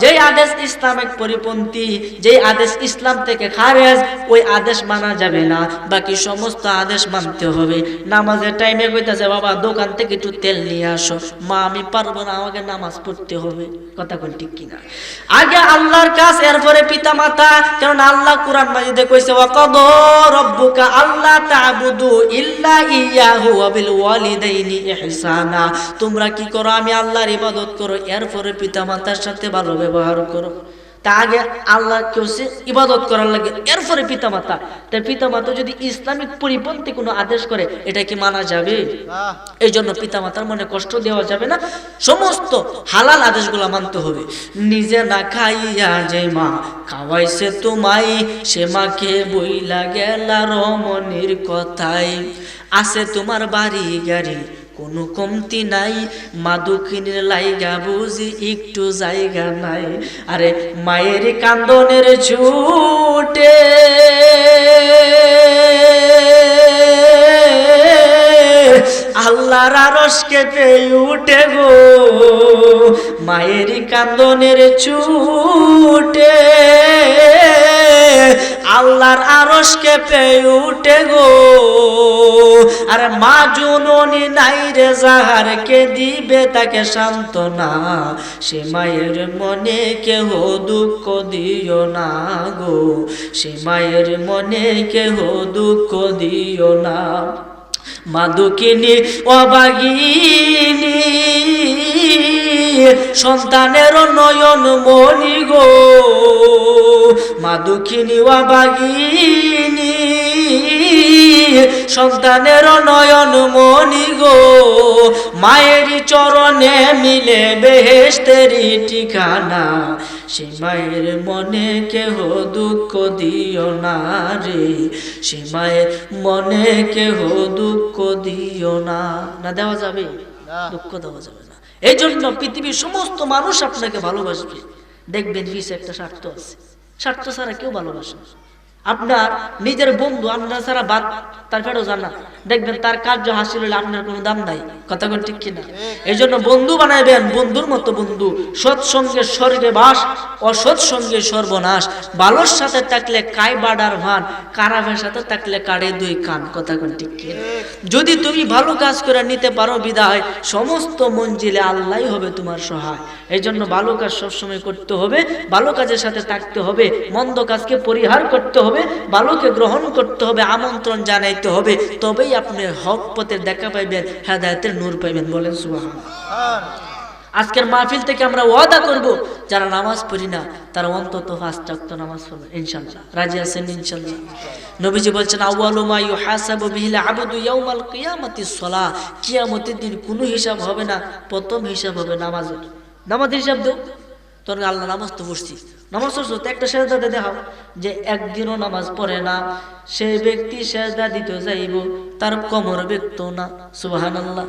যেই আদেশ ইসলামিক পরিপন্থী, যেই আদেশ ইসলাম থেকে খারেজ, ওই আদেশ মানা যাবে না। বাকি সমস্ত আদেশ মানতে হবে। নামাজের টাইমে কইতাছে বাবা দোকান থেকে একটু তেল নিয়ে আসো, মা আমি পারবো না, আমাকে নামাজ পড়তে হবে, কথা কোন ঠিক কিনা? আগে আল্লাহর কাজ, এরপরে পিতা মাতা। কারণ আল্লাহ কুরআন মাজিদে কইছে ওয়াকাদা রাব্বুকা আল্লা তা'বুদু ইল্লা ইয়াহু ওয়া বিল ওয়ালিদাইনি ইহসানা। তোমরা কি করো? আমি আল্লাহর ইবাদত করো, এরপরে পিতা মাতার সাথে ভালো ব্যবহার করো। তা আগে আল্লাহ কেউ ইবাদত করার লাগে, এরপরে পিতা মাতা। তাই পিতা মাতা যদি ইসলামিক পরিপন্থী কোনো আদেশ করে, এটা কি মানা যাবে? এই জন্য পিতা মাতার মনে কষ্ট দেওয়া যাবে না, সমস্ত হালাল আদেশগুলো মানতে হবে। নিজে না খাইয়া যে মা খাওয়াইছে তোমায়, সে মাকে বইলা গেলা রমণীর কথাই। আছে তোমার বাড়ি গাড়ি, কোনো কমতি নাই, মা দুঃখিনীর লাইগা বুঝি একটু জায়গা নাই। আরে মায়ের কান্দনের ছুটে আল্লাহর আরশ কেঁপে উঠে গো, মায়ের কান্দনের ছুটে আল্লাহর আরশ কেঁপে উঠে গো। আরে মা জননী নাই রে যাহার, কে দিবে তাকে সান্ত্বনা, সে মায়ের মনে কেহ দুঃখ দিও না গো, সে মায়ের মনে কেহ দুঃখ দিও না। মা দুঃখিনী অবাগিনী সন্তানের নয়ন মনি গো, মা দুঃখিনী অবাগিনী সন্তানের নয়ন মনি গো। মায়ের চরণে মিলে বেহেশতেরি ঠিকানা, সে মায়ের মনে কেহ দুঃখ দিও না রে, সে মায়ের মনে কেহ দুঃখ দিও না। না দেওয়া যাবে? দুঃখ দেওয়া যাবে না। এই জন্য পৃথিবীর সমস্ত মানুষ আপনাকে ভালোবাসবে। দেখবেন পিছে একটা স্বার্থ আছে, স্বার্থ ছাড়া কেউ ভালোবাসে না। আপনার নিজের বন্ধু আপনার ছাড়া বাদ তার ফেরো জানা, দেখবেন তার কার্য হাসিল হলে আপনার কোনো দাম নাই। কথা কোন ঠিক কিনা? এই জন্য বন্ধু বানাইবেন বন্ধুর মতো বন্ধু। সৎসঙ্গে স্বর্গে বাস, অসৎ সঙ্গে সর্বনাশ। ভালোর সাথে থাকলে কাই বাড়ার ভান, খারাপের সাথে থাকলে কাড়ে দুই কান। কথা কোন ঠিক কিনা? যদি তুমি ভালো কাজ করে নিতে পারো বিদায়, সমস্ত মঞ্জিলে আল্লাহই হবে তোমার সহায়। এই জন্য ভালো কাজ সবসময় করতে হবে, ভালো কাজের সাথে থাকতে হবে, মন্দ কাজকে পরিহার করতে হবে, ভালোকে গ্রহণ করতে হবে, আমন্ত্রণ জানাইতে হবে। তবেই আপনি হক পথের দেখা পাইবেন, হেদায়েতের নূর পাইবেন। বলেন সুবহানাল্লাহ। আজকের মাহফিল থেকে আমরা ওয়াদা করব, যারা নামাজ পড়ি না তারা অন্তত 5 ওয়াক্ত নামাজ পড়বে ইনশাআল্লাহ। রাজি আছেন ইনশাআল্লাহ? নবীজি বলছেন, আউয়ালু মা ইউহাসাবু বিহিল আবদু ইয়াউমাল কিয়ামাতিস সালাহ। কিয়ামতের দিন কোনো হিসাব হবে না, প্রথম হিসাব হবে নামাজের। নামাজের হিসাব দাও। তোর আল্লাহ নামাজ তো পড়ছি, নামাজ পড়ছো তো একটা সেজদা দেখাও। যে একদিনও নামাজ পড়ে না সেই ব্যক্তি সেজদা দিতে যাইব, তার কোমর বেঁকতো না। সুবহানাল্লাহ।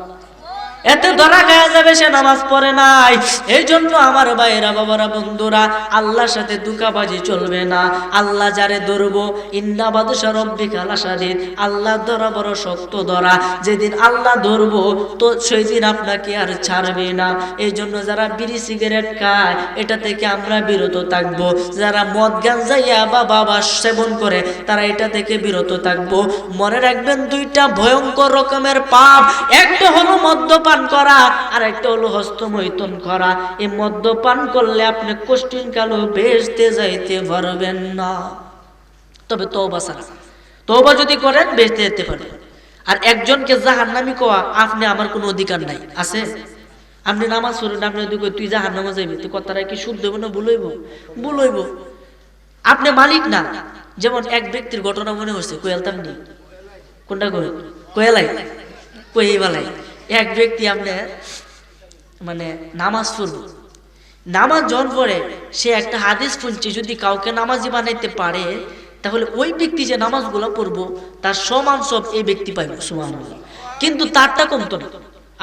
এতে ধরা খাওয়া যাবে সে নামাজ পড়ে নাই। এই জন্য আমার ভাইয়েরা, বাবারা, বন্ধুরা, আল্লাহর সাথে দুকাবাজি চলবে না। আল্লাহ যারে ধরবো, ইন্না বাদশা রব্বিকা লাশাদীদ, আল্লাহ ধরা বড় শক্ত ধরা। যেদিন আল্লাহ ধরবো তো সেই দিন আপনাকে আর ছাড়বে না। এই জন্য যারা বিড়ি সিগারেট খায় এটা থেকে আমরা বিরত থাকবো। যারা মদ গাঁজা ইয়াবা বাবা সেবন করে তারা এটা থেকে বিরত থাকবো। মনে রাখবেন, দুইটা ভয়ঙ্কর রকমের পাপ। একটা হলো মদ্যপান করা, আর একটা হলো হস্তমৈথুন করা। এই মদ্যপান করলে আপনি কষ্টিন কালো বেহেশতে যাইতে পারবেন না। তবে তওবা ছাড়া, তওবা যদি করেন বেহেশতে যেতে পারবেন। আর একজনকে জাহান্নামী কোয়া আপনি আমার কোনো অধিকার নাই। আছে? আপনি নামাজ পড়েন, আপনি যদি কই তুই জাহান্নামে যাইবি, তুই কথাটা কি শুদ্ধ হইব না ভুল হইব? ভুল হইব। আপনি মালিক না। যেমন এক ব্যক্তির ঘটনা মনে হচ্ছে, কইয়ালতাম নি কোনটা কই কইয়ালাই কইবালাই। এক ব্যক্তি আপনার মানে নামাজ পড়ব, নামাজ যখন পড়ে সে একটা হাদিস শুনছে, যদি কাউকে নামাজি বানাইতে পারে তাহলে ওই ব্যক্তি যে নামাজগুলো পড়বো তার সমান সব এই ব্যক্তি পাইবে। সুবহানাল্লাহ। কিন্তু তারটা কমতো না।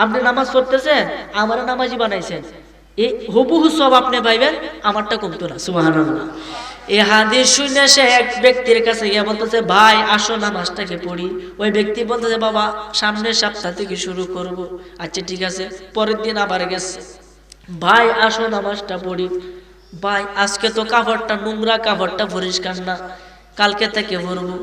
আপনি নামাজ পড়তেছেন, আমার নামাজি বানাইছেন, এই হুবহু সব আপনি পাইবেন, আমারটা কমতো না। সুবহানাল্লাহ। এই হাদিস শুনে সে এক ব্যক্তির কাছে গিয়ে বলতেছে, ভাই আসো নামাজটাকে পড়ি। ওই ব্যক্তি বলতেছে, বাবা সামনের সপ্তাহ থেকে শুরু করব। আচ্ছা ঠিক আছে। পরের দিন আবার গেছে, ভাই আসো নামাজটা পড়ি। ভাই আজকে তো কাপড়টা নোংরা, কাপড়টা পরিষ্কার না, কালকে থেকে পড়বো।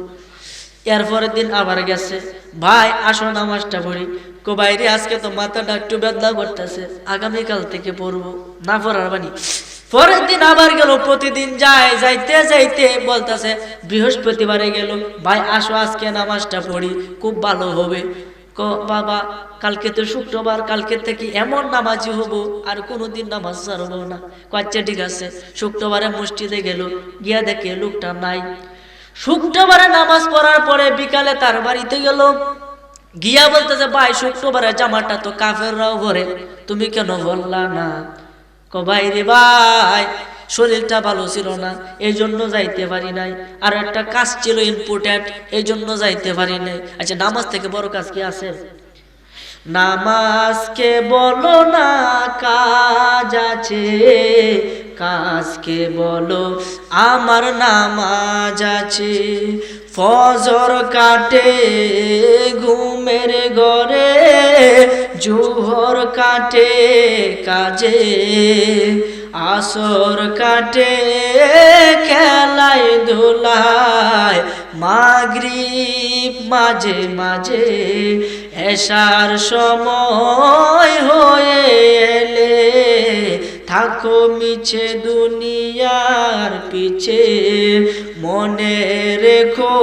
এরপরের দিন আবার গেছে, ভাই আসো নামাজটা পড়ি। কো বাইরে আজকে তো মাথাটা একটু বেদনা করতেছে, আগামীকাল থেকে পড়বো। না পড়ার বাণী। পরের দিন আবার গেল, প্রতিদিন যায়, যাইতে যাইতে বলতেছে, বৃহস্পতিবারে গেল, ভাই আসো আজকে নামাজটা পড়ি, খুব ভালো হবে। বাবা কালকে তো শুক্রবার, কালকে থেকে এমন নামাজি হব আর কোনোদিন নামাজ ছাড়বো না। আচ্ছা ঠিক আছে। শুক্রবারে মসজিদে গেল, গিয়া দেখে লোকটা নাই। শুক্রবারে নামাজ পড়ার পরে বিকালে তার বাড়িতে গেল, গিয়া বলতেছে, ভাই শুক্রবারে জামাটা তো কাফেররাও পরে, তুমি কেন বললা না? ভাই রে ভাই শরীরটা ভালো ছিল না, এই জন্য যাইতে পারি নাই। আর একটা কাজ ছিল ইম্পর্টেন্ট, এই জন্য যাইতে পারি নাই। আচ্ছা নামাজ থেকে বড় কাজ কি আছে? নামাজকে বলো না কাজ আছে, কাজকে বলো আমার নামাজ আছে। ফজর কাটে ঘুমের ঘরে, জোহর কাটে কাজে, আসর কাটে খেলায় ধুলায়, মাগরিব মাঝে মাঝে, এশার সময় হয়ে এলে থাকো মিছে দুনিয়ার পিছে, মনে রেখো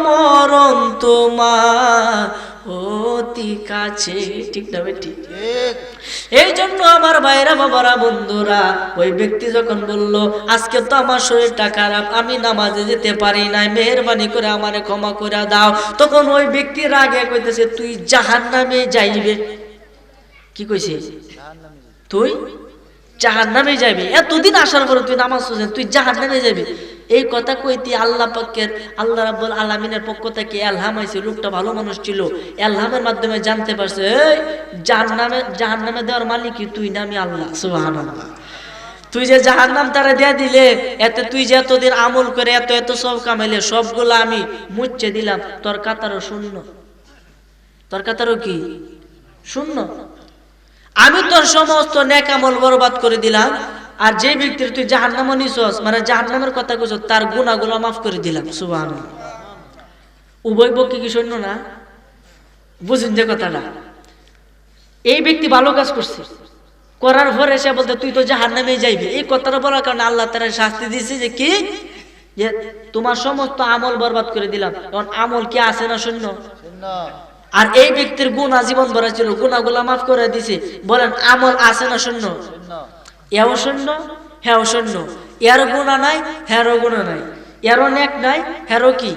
মরণ তোমার অতি কাছে। ঠিক না বেটি? এই জন্য আমার ভাইরা, বাবারা, বন্ধুরা, ওই ব্যক্তি যখন বলল, আজকে তো আমার শরীরটা খারাপ, আমি নামাজে যেতে পারি নাই, মেহেরবানি করে আমারে ক্ষমা করে দাও। তখন ওই ব্যক্তি রাগে কইতেছে, তুই জাহান্নামে যাইবে। কি কইছে? তুই জাহান্নামে যাবি, এতদিন আসার পরে তুই নামাজ পড়ছিস, তুই জাহান্নামে যাবি। এই কথা কইতে আল্লাহ পাকের, আল্লাহ রাব্বুল আলামিনের পক্ষ থেকে ইলহাম হইছে। লোকটা ভালো মানুষ ছিল, ইলহামের মাধ্যমে জানতে পারছে এই জাহান্নামে দেওয়ার মালিক কি তুই না আমি আল্লাহ। সুবহানাল্লাহ। তুই যে জাহান্নাম তারা দিয়ে দিলে, এতে তুই যে এতদিন আমল করে এত এত সব কামাইলে, সবগুলো আমি মুচ্ছে দিলাম, তোর কাতারও শূন্য, তোর কাতারও কি শূন্য। আমি তোর সমস্ত নেক আমল বরবাদ করে দিলাম, আর যে ব্যক্তির তুই জাহান্নামে নিছস, মানে জাহান্নামের কথা কইছস, তার গুনাহগুলো মাফ করে দিলাম। সুবহানাল্লাহ। উভয় পক্ষে কি শূন্য না? বুঝুন যে কথাটা। এই ব্যক্তি ভালো কাজ করছে, করার পরে সে বলতে তুই তো জাহান্নামে যাইবি, এই কথাটা বলার কারণে আল্লাহ তাআলা শাস্তি দিয়েছে যে কি, যে তোমার সমস্ত আমল বরবাদ করে দিলাম। কারণ আমল কি আছে না শূন্য? আর এই ব্যক্তির গুনাহ জীবন ভরা ছিল, গুনাহগুলো মাফ করে দিছে। বলেন আমল আছে না শূন্য? এও শূন্য, হ্যাঁ শূন্য। এর গুনাহ নাই, হ্যারও গুনাহ নাই, এরও নেক নাই, হ্যারও কি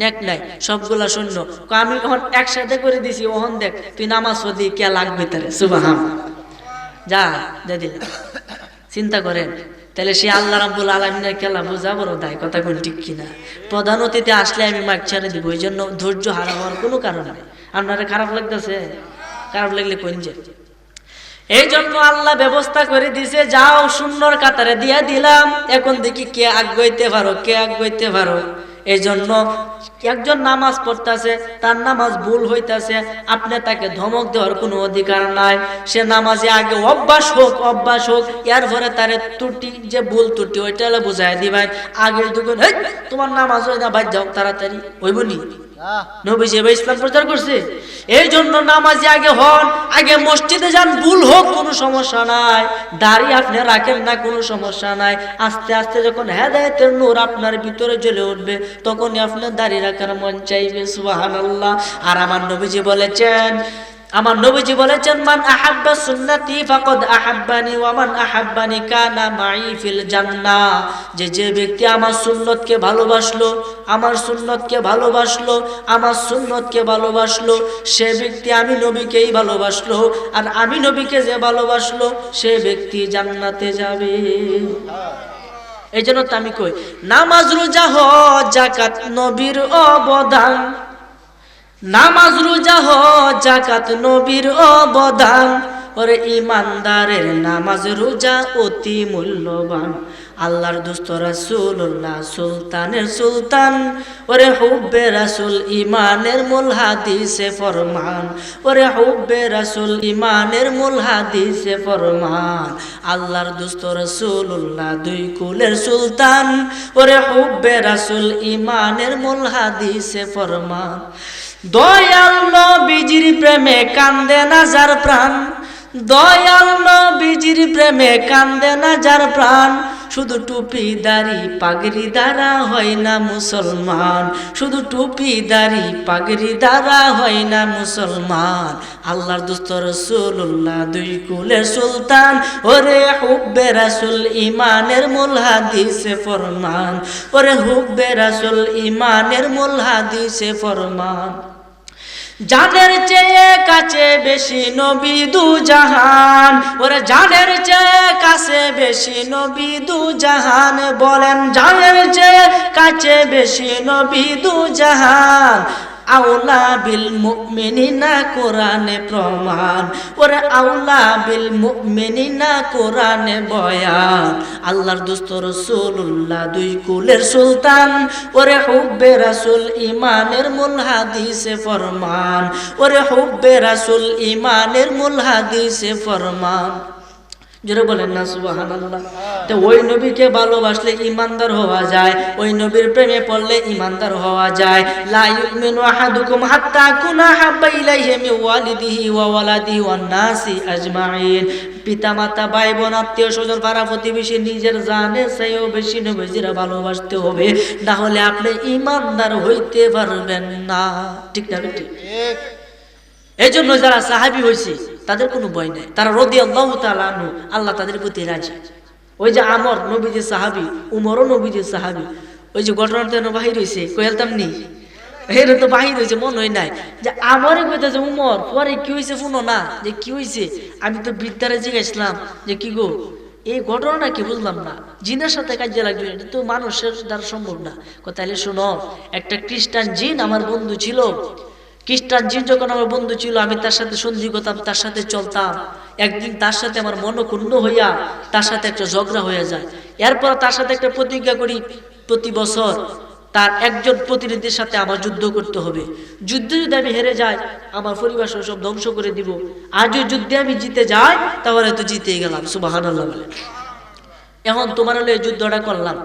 নেক নাই, সবগুলা শূন্য। আমি এখন একসাথে করে দিছি, ওহন দেখ তুই নামাজ পড়ি কে লাগবে তারে। সুবহানাল্লাহ। যা দে দিলাম। চিন্তা করেন তাহলে সে আল্লাহ রাব্বুল আলামিনের খেলা বোঝা বড় দায়, কথা কোন ঠিক কিনা? প্রধান অতিথি আসলে আমি মাইক ছেড়ে দিব, এই জন্য ধৈর্য হারাবার কোনো কারণ নেই। আপনারা খারাপ লাগতেছে? খারাপ লাগলে কোন যে, এই জন্য আল্লাহ ব্যবস্থা করে দিছে, যাও শূন্যর কাতারে দিয়া দিলাম, এখন দেখি কে আগাইতে পারো, কে আগাইতে পারো। এই জন্য একজন নামাজ পড়তেছে, তার নামাজ ভুল হইতাছে, আপনি তাকে ধমক দেওয়ার কোনো অধিকার নাই। সে নামাজে আগে অভ্যাস হোক, এর পরে তার ত্রুটি যে ভুল ত্রুটি ওইটা বুঝাই দিবেন। আগে দুগুণ তোমার নামাজ হয় না, বাদ যাও তাড়াতাড়ি, হইবনি? নবীজি ইসলাম প্রচার করছে। এই জন্য নামাজি আগে হন, আগে মসজিদে যান, ভুল হোক কোনো সমস্যা নাই, দাড়ি আপনি রাখেন না কোনো সমস্যা নাই। আস্তে আস্তে যখন হেদায়েতের নূর আপনার ভিতরে জ্বলে উঠবে, তখনই আপনার দাড়ি রাখার মন চাইবে। সুবহানাল্লাহ। আর আমার নবীজি বলেছেন মান আহাব্বা সুন্নতি ফাকাদ আহাব্বানি ওয়া মান আহাব্বানি কানা মাই ফিল জান্নাহ। যে ব্যক্তি আমার সুন্নতকে ভালোবাসলো, সে ব্যক্তি আমি নবীকেই ভালোবাসলো, আর আমি নবীকে যে ভালোবাসলো সে ব্যক্তি জান্নাতে যাবে। এই জন্য তো আমি কই, নামাজ রোজা হজ যাকাত নবীর অবদান, নামাজ রোজা হজ যাকাত নবীর অবদান। ওরে ইমানদারের নামাজ রোজা অতি মূল্যবান। আল্লাহর দোস্ত রাসূলুল্লাহ সুলতানের সুলতান, ওরে হুব্বে রাসূল ইমানের মূল হাদিসে ফরমান, ওরে হুব্বে রাসূল ইমানের মূল হাদিসে ফরমান। আল্লাহর দোস্ত রাসূলুল্লাহ দুই কুলের সুলতান, ওরে হুব্বে রাসূল ইমানের মূল হাদিসে ফরমান। দয়াল নবীজির প্রেমে কান্দে না যার প্রাণ, দয়াল নবীজির প্রেমে কান্দে না যার প্রাণ। শুধু টুপি দাড়ি পাগড়ি দ্বারা হয় না মুসলমান, শুধু টুপি দাড়ি পাগড়ি দ্বারা হয় না মুসলমান। আল্লাহর দোস্ত রাসূলুল্লাহ দুই কুলের সুলতান, ওরে হুব্বে রাসূল ইমানের মূল হাদিসে ফরমান, ওরে হুব্বে রাসূল ইমানের মূল হাদিসে ফরমান। জানের চেয়ে কাছে বেশি নবী দু জাহান, ওরে জানের চেয়ে কাছে বেশি নবী দু জাহান। বলেন জানের চেয়ে কাছে বেশি নবী দু জাহান। আউলা বিল মুমিনিনা কোরআনে প্রমাণ, ওরে আউলা বিল মুমিনিনা কোরআনে বয়ান। আল্লাহর দোস্ত রাসূলুল্লাহ দুই কুলের সুলতান, ওরে হুব্বে রাসূল ইমানের মূল হাদিসে ফরমান, ওরে হুব্বে রাসূল ইমানের মূল হাদিসে ফরমান। জোরে বলেন না সুবহানাল্লাহ। তো ওই নবীকে ভালোবাসলে ইমানদার হওয়া যায়, ওই নবীর প্রেমে পড়লে ইমানদার হওয়া যায়। লা ইউমিনু আহাদুকুম হাত্তা কুনা হাব্বা ইলাইহি মিন ওয়ালিদিহি ওয়া ওয়ালাদিহি ওয়ান নাসি আজমাইন। পিতামাতা, ভাই বোন, আত্মীয় স্বজন, পাড়া প্রতিবেশী, নিজের জানের চেয়েও বেশি নবীজিরা ভালোবাসতে হবে, না হলে আপনি ইমানদার হইতে পারবেন না। ঠিক না? ঠিক। এই জন্য যারা সাহাবী হয়েছে তাদের কোনো ভয় নাই, তারা রাদিয়াল্লাহু তাআলা আনহু, আল্লাহ তাদের প্রতি রাজি। ওই যে আমর নবীজির সাহাবী, উমরও নবীজির সাহাবী। ওই যে ঘটনাটা বাহির হয়েছে, কইলতাম নি এর তো বাহির হয়েছে, মন হয় নাই যে আমারে কইতেছে উমর, পরে কি হয়েছে শুনো না, যে কি হয়েছে। আমি তো বিদ্যারে জিজ্ঞাসলাম যে কি গো এই ঘটনাটা কি বুঝলাম না, জিনের সাথে কাজে লাগবে, এটা তো মানুষের দ্বারা সম্ভব না। তাহলে শোনো, একটা খ্রিস্টান জিন আমার বন্ধু ছিল। খ্রিস্টান জিন যখন আমার বন্ধু ছিল, আমি তার সাথে সন্ধি করতাম, তার সাথে চলতাম। একদিন তার সাথে আমার মনক্ষুণ্ণ হইয়া তার সাথে একটা ঝগড়া হয়ে যায়। এরপর তার সাথে একটা প্রতিজ্ঞা করি, প্রতি বছর তার একজন প্রতিনিধির সাথে আমার যুদ্ধ করতে হবে। যুদ্ধে যদি আমি হেরে যাই, আমার পরিবার সব ধ্বংস করে দিব। আর যদি যুদ্ধে আমি জিতে যাই, তাহলে তো জিতেই গেলাম। সুবহানাল্লাহ বলে। এখন তোমার হলো এই যুদ্ধটা করলাম,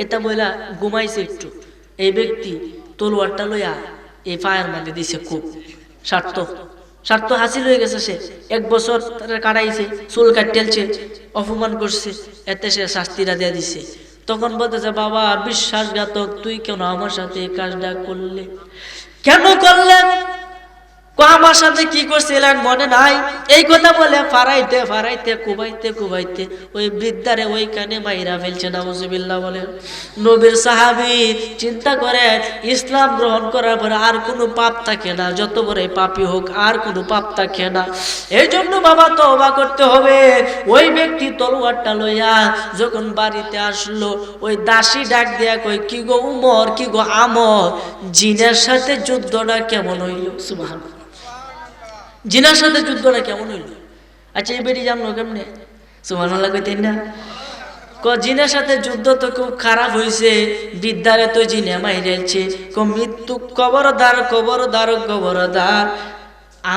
এটা বইলা ঘুমাইছে একটু। এই ব্যক্তি তলোয়ারটা লইয়া এই পায়ের মধ্যে দিছে খুব। স্বার্থ হাসিল হয়ে গেছে। সে 1 বছর কাটাইছে, চুল কাটেলছে, অপমান করছে, এতে সে শাস্তিটা দিয়ে দিছে। তখন বলতেছে, বাবা বিশ্বাসঘাতক, তুই কেন আমার সাথে এই কাজটা করলে? কেন করলেন? আমার সাথে কি করছিলেন মনে নাই? এই কথা বলে ফারাইতে ফারাইতে কুবাইতে কুবাইতে ওই বৃদ্ধারে ওইখানে মাইরা ফেলছে। নাউজুবিল্লাহ বলেন। নবীর সাহাবী চিন্তা করে, ইসলাম গ্রহণ করার পরে আর কোনো পাপ থাকে না, যত বড় পাপী হোক আর কোনো পাপ থাকে না। এই জন্য বাবা তওবা করতে হবে। ওই ব্যক্তি তলোয়ারটা লইয়া যখন বাড়িতে আসলো, ওই দাসী ডাক দিয়া কই, কি গো উমর, কি গো আমর, জিনের সাথে যুদ্ধটা কেমন হইল? সুবহানাল্লাহ। জিনার সাথে যুদ্ধটা কেমন হইল? আচ্ছা, এই বেটি জানলো কেমনে? সুবহানাল্লাহ কইতেন না? জিনের সাথে যুদ্ধ তো খুব খারাপ হয়েছে, বিদ্যারে তো জিনে মাইরেছে। মৃত্যু কবরদার কবরদার কবরদার,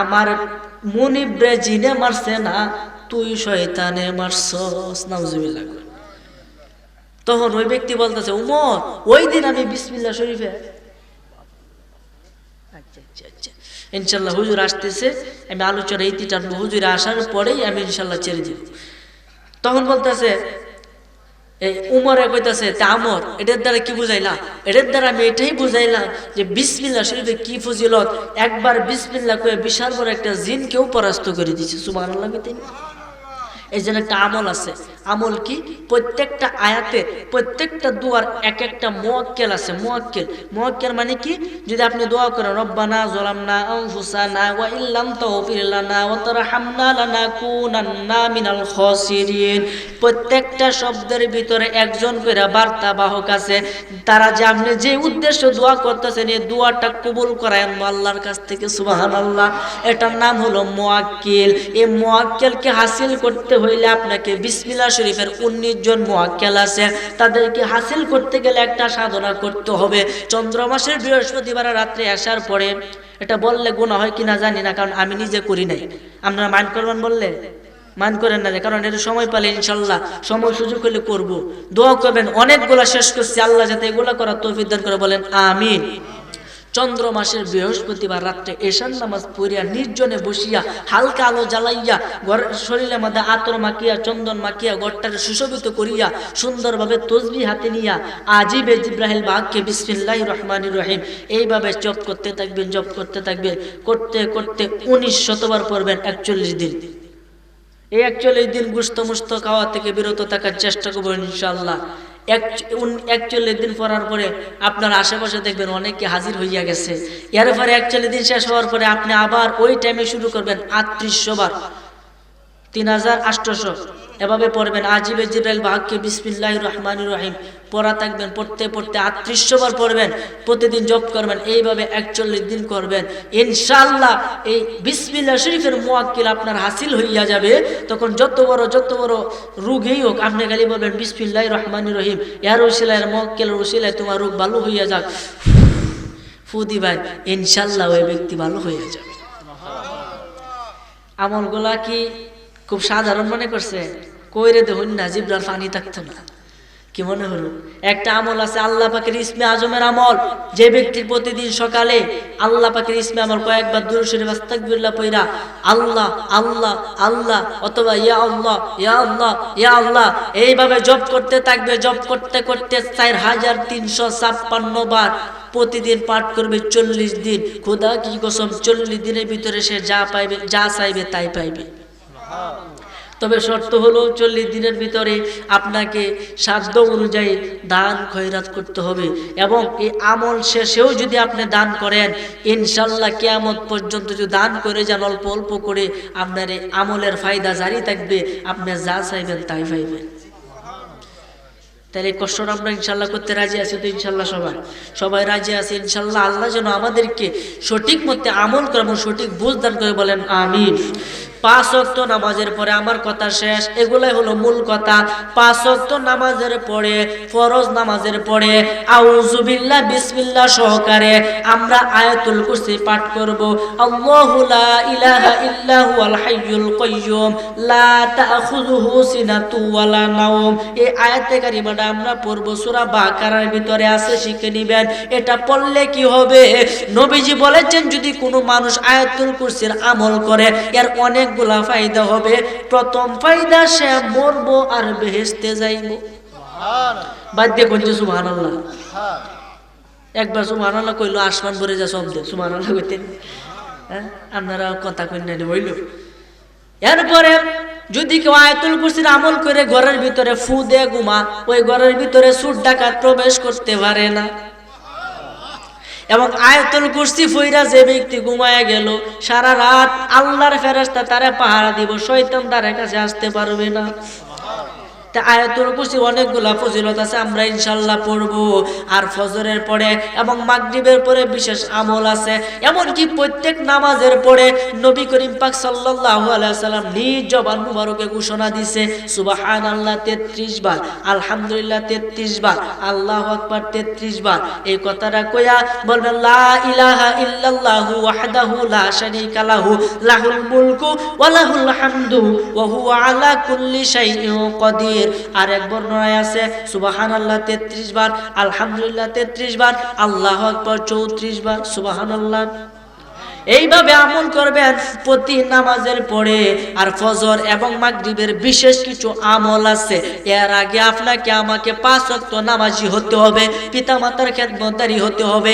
আমার মুনিবরে জিনে মারছে না, তুই শয়তানে মারছস। নাউজুবিল্লাহ। তখন ওই ব্যক্তি বলতেছে, উমর, ওই দিন আমি বিসমিল্লাহ শরীফে, আচ্ছা ইনশাল্লাহ হুজুর আসতেছে, আমি আলোচনা ইতি টানবো, হুজুর আসার পরেই আমি ইনশাল্লাহ ছেড়ে দিব। তখন বলতেছে, এই উমরে কইতাছে, তা আমর, এটার দ্বারা কি বুঝাইলাম? এটার দ্বারা আমি এটাই বুঝাইলাম যে বিসমিল্লাহ শরীফে কি ফজিলত। একবার বিসমিল্লাহ কয়ে বিশাল বড় একটা জিনকেও পরাস্ত করে দিচ্ছে। সুবহানাল্লাহ। এই জন্য একটা আমল আছে। আমল কি? প্রত্যেকটা আয়াতে, প্রত্যেকটা দুয়ার এক একটা মুয়াক্কেল আছে। মুয়াক্কেল মানে কি? যদি আপনি দোয়া করেন, রব্বানা যালামনা আনফুসানা ওয়া ইল্লাম তাগফির লানা ওয়া তারহামনা লানাকুনান্না মিনাল খাসিরিন, প্রত্যেকটা শব্দের ভিতরে একজন করে বার্তা বাহক আছে। তারা যে আপনি যে উদ্দেশ্য দোয়া করতেছেন, এই দোয়াটা কবুল করায় আল্লাহর কাছ থেকে। সুবহানাল্লাহ। এটার নাম হলো মুয়াক্কিল। এই মুয়াক্কিলকে হাসিল করতে হইলে আপনাকে বিসমিল্লাহ শরীফের 19 জন মুয়াক্কিল আছে, তাদেরকে হাসিল করতে গেলে একটা সাধনা করতে হবে। চন্দ্র মাসের বৃহস্পতিবার রাত্রে আসার পরে, এটা বললে গুনাহ হয় কিনা জানি না, কারণ আমি নিজে করি নাই। আপনারা মাইন্ড করবেন বললে? মাইন্ড করেন না, কারণ এটা সময় পালে ইনশাল্লাহ, সময় সুযোগ হলে করব। দোয়া করবেন। অনেকগুলা শেষ করছি, আল্লাহ যাতে এগুলা করার তৌফিক দান করে, বলেন আমিন। চন্দ্র মাসের বৃহস্পতিবার রাত্রে এশার নামাজ পড়িয়া নির্জনে বসিয়া হালকা আলো জ্বালাইয়া ঘরের শরীরের মধ্যে আতর মাখিয়া চন্দন মাখিয়া ঘরটাকে সুশোভিত করিয়া সুন্দরভাবে তসবিহ হাতে নিয়া আজিবে জিব্রাহিল বাগকে বিসমিল্লাহির রহমানির রহিম এইভাবে জপ করতে থাকবেন, জপ করতে থাকবেন। করতে করতে 19 শতবার পড়বেন 41 দিন। এই 41 দিন গুস্ত মুস্ত খাওয়া থেকে বিরত থাকার চেষ্টা করবেন ইনশাআল্লাহ। 41 দিন পড়ার পরে আপনার আশেপাশে দেখবেন অনেকে হাজির হইয়া গেছে। এরপরে 41 দিন শেষ হওয়ার পরে আপনি আবার ওই টাইমে শুরু করবেন 3800 বার, 3800 এভাবে পড়বেন। আজিবে জিব্রাইল বাগকে বিসমিল্লাহির রহমানির রহিম পড়া থাকবেন, পড়তে পড়তে 3800 বার পড়বেন, প্রতিদিন জপ করবেন। এইভাবে 41 দিন করবেন ইনশাআল্লাহ। এই বিসমিল্লাহ শরীফের মুয়াক্কিল আপনার হাসিল হইয়া যাবে। তখন যত বড় রোগই হোক, আপনি খালি বলবেন বিসমিল্লাহির রহমানির রহিম, এর ওসিলায়, মুয়াক্কিলের ওসিলায় তোমার রোগ ভালো হইয়া যাক, ফু দিবেন, ইনশাআল্লাহ ওই ব্যক্তি ভালো হইয়া যাবে। আমলগুলা কি খুব সাধারণ মনে করছে? কইরে দেখুন না, জিব্রার পানি থাকতো না। কি মনে হলো? একটা আমল আছে আল্লাহ পাকের ইসমে আজমের আমল। যে ব্যক্তির প্রতিদিন সকালে আল্লাহ পাকের ইসমে আমল কয়েকবার দুরূদ শরীফ আস্তাগফিরুল্লাহ পড়া আল্লাহ আল্লাহ আল্লাহ অথবা ইয়া আল্লাহ ইয়া আল্লাহ ইয়া আল্লাহ এইভাবে জপ করতে থাকবে। জপ করতে করতে 4356 বার প্রতিদিন পাঠ করবে 40 দিন। খোদা কি কসম, 40 দিনের ভিতরে সে যা পাইবে, যা চাইবে তাই পাইবে। তো তবে শর্ত হলো 40 দিনের ভিতরে আপনাকে সাধ্য অনুযায়ী দান খয়রাত করতে হবে। এবং এই আমল শেষেও যদি আপনি দান করেন, ইনশাল্লাহ কিয়ামত পর্যন্ত যদি দান করে যান অল্প অল্প করে, আপনার এই আমলের ফায়দা জারি থাকবে, আপনি যা চাইবেন তাই পাইবেন। তাহলে কষ্টটা আমরা ইনশাল্লাহ করতে রাজি আছি তো? ইনশাল্লাহ সবাই রাজি আছে ইনশাল্লাহ। আল্লাহ যেন আমাদেরকে সঠিক মতে আমল করে এবং সঠিক বুঝ দান করে, বলেন আমিন। 5 ওয়াক্ত নামাজের পরে আমার কথা শেষ, এগুলাই হলো মূল কথা। 5 ওয়াক্ত নামাজের পরে, ফরজ নামাজের পরে আউযু বিল্লাহ বিসমিল্লাহ সহকারে আমরা আয়াতুল কুরসি পাঠ করব। আল্লাহু লা ইলাহা ইল্লা হুয়াল হাইয়ুল কাইয়্যুম লা তাখুযুহু সিনাতু ওয়ালা নাওম। এই আয়াতে কারিমাটা আমরা পড়ব, সূরা বাকারার ভিতরে আছে, শিখে নেবেন। এটা পড়লে কি হবে? নবীজি বলেছেন যদি কোনো মানুষ আয়াতুল কুরসির আমল করে এর অনেকগুলা ফায়দা হবে। প্রথম ফায়দা, সে মরবো আর বেহেশতে যাইব। বাদ্যে কোনছে সুবহানাল্লাহ। একবার সুবহানাল্লাহ কইলো আসমান ভরে যা শব্দ, সুবহানাল্লাহ কইতেন। হ্যাঁ, আপনারা কথা কই না হইল। এরপরে যদি কেউ আয়াতুল কুরসির আমল করে ঘরের ভিতরে ফু দে ঘুমা, ওই ঘরের ভিতরে চোর ডাকাত প্রবেশ করতে পারে না। এবং আয়াতুল কুরসি ফইরা যে ব্যক্তি ঘুমায় গেল, সারা রাত আল্লাহর ফেরেশতা তারে পাহারা দিব, শয়তান তার কাছে আসতে পারবে না। তা আয়াতুল কুরসি অনেকগুলা ফজিলত আছে, আমরা ইনশাআল্লাহ পড়বো। আর ফজরের পরে এবং মাগরিবের পরে বিশেষ আমল আছে। এমনকি প্রত্যেক নামাজের পরে নবী করিম পাক সাল্লাল্লাহু আলাইহি সাল্লাম নিজ জবান মুবারকে ঘোষণা দিয়েছে সুবহানাল্লাহ 33 বার, আলহামদুলিল্লাহ 33 বার, আল্লাহু আকবার 33 বার। এই কথাটা কইয়া বলবেন লা ইলাহা ইল্লাল্লাহু ওয়াহদাহু লা শারীকা লাহু লাহুল মুলকু ওয়া লাহুল হামদু ওয়া হুয়া আলা কুল্লি শাইইন কাদির। আর এক বর্ণনায় আছে সুবহানাল্লাহ 33 বার, আলহামদুলিল্লাহ 33 বার, আল্লাহু আকবার 34 বার, সুবহানাল্লাহ। এইভাবে আমল করবেন প্রতি নামাজের পরে। আর ফজর এবং মাগরিবের বিশেষ কিছু আমল আছে। এর আগে আপনাকে আমাকে 5 ওয়াক্ত নামাজি হতে হবে, পিতামাতার খেদমতদারি হতে হবে,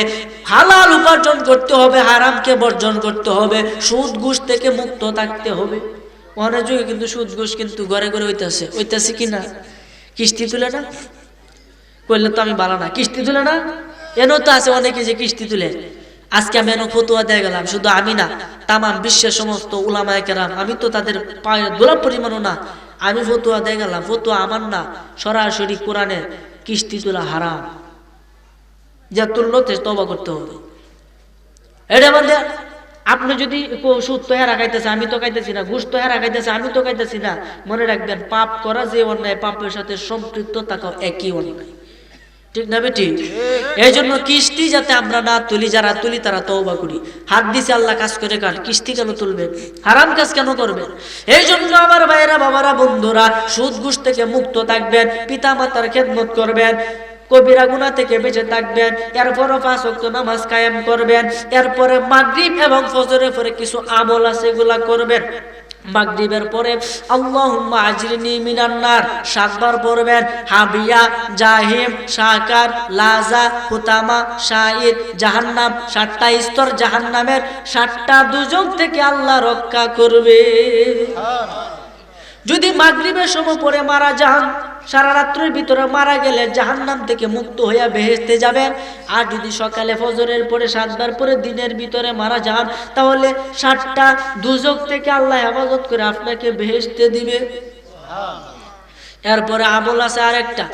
হালাল উপার্জন করতে হবে, হারামকে বর্জন করতে হবে, সুদ ঘুষ থেকে মুক্ত থাকতে হবে। অনেক যুগে কিন্তু সুদ ঘুষ কিন্তু ঘরে ঘরে হইতাছে কিনা? কিস্তি তুলে না করলে তো আমি বালা না, কিস্তি তুলে না, এনও তো আছে অনেকে যে কিস্তি তুলে। আজকে আমি এনে ফতোয়া দিয়ে গেলাম, শুধু আমি না, তামাম বিশ্বের সমস্ত উলামায়ে কেরাম, আমি তো তাদের পায়ে দোলা পরিমাণও না, আমি ফতোয়া দিয়ে গেলাম, ফতোয়া আমার না, সরাসরি কোরআনে কিস্তি তোলা হারাম, যা তুললো তওবা করতে হবে। এটা মানে আপনি যদি সুদ তো হেরা খাইতেছে, আমি তো খাইতেছি না, ঘুষ তো হেরা খাইতেছে, আমি তো খাইতেছি না, মনে রাখবেন পাপ করা যে অন্যায়, পাপের সাথে সম্পৃক্ত থাকা একই অন্যায়। ঠিক না বেটি? এই জন্য কিস্তি যাতে আমরা না তুলি, যারা তুলি তারা তওবা করি। হাত দিছে আল্লাহ কাজ করে কাট, কিস্তি কেন তুলবেন? হারাম কাজ কেন করবেন? এই জন্য আমার ভাইয়েরা, বাবারা, বন্ধুরা, সুদ ঘুষ থেকে মুক্ত থাকবেন, পিতা মাতার খেদমত করবেন, কবিরা গুনাহ থেকে বেঁচে থাকবেন। এরপরে 5 ওয়াক্ত নামাজ কায়েম করবেন। এরপরে মাগরিব এবং ফজরের পরে কিছু আমল আছে, এগুলা করবেন। মাগরিবের পরে আল্লাহুম্মা আজরিনি মিনান নার 7 বার পড়বেন। হাবিয়া, জাহিম, শাকার, লাজা, হুতামা, শাহিদ, জাহান্নাম, 7টা স্তর জাহান্নামের, 7টা দুজক থেকে আল্লাহ রক্ষা করবে। যদি মাগরিবের সময় পরে মারা যান, সারা রাত্রের ভিতরে মারা গেলে জাহান্নাম থেকে মুক্ত হইয়া বেহেশতে যাবেন। আর যদি সকালে ফজরের পরে 7 বার পরে দিনের ভিতরে মারা যান, তাহলে 7টা দুজক থেকে আল্লাহ হেফাজত করে আপনাকে বেহেশতে দিবে। এরপরে আমল আছে আরেকটা,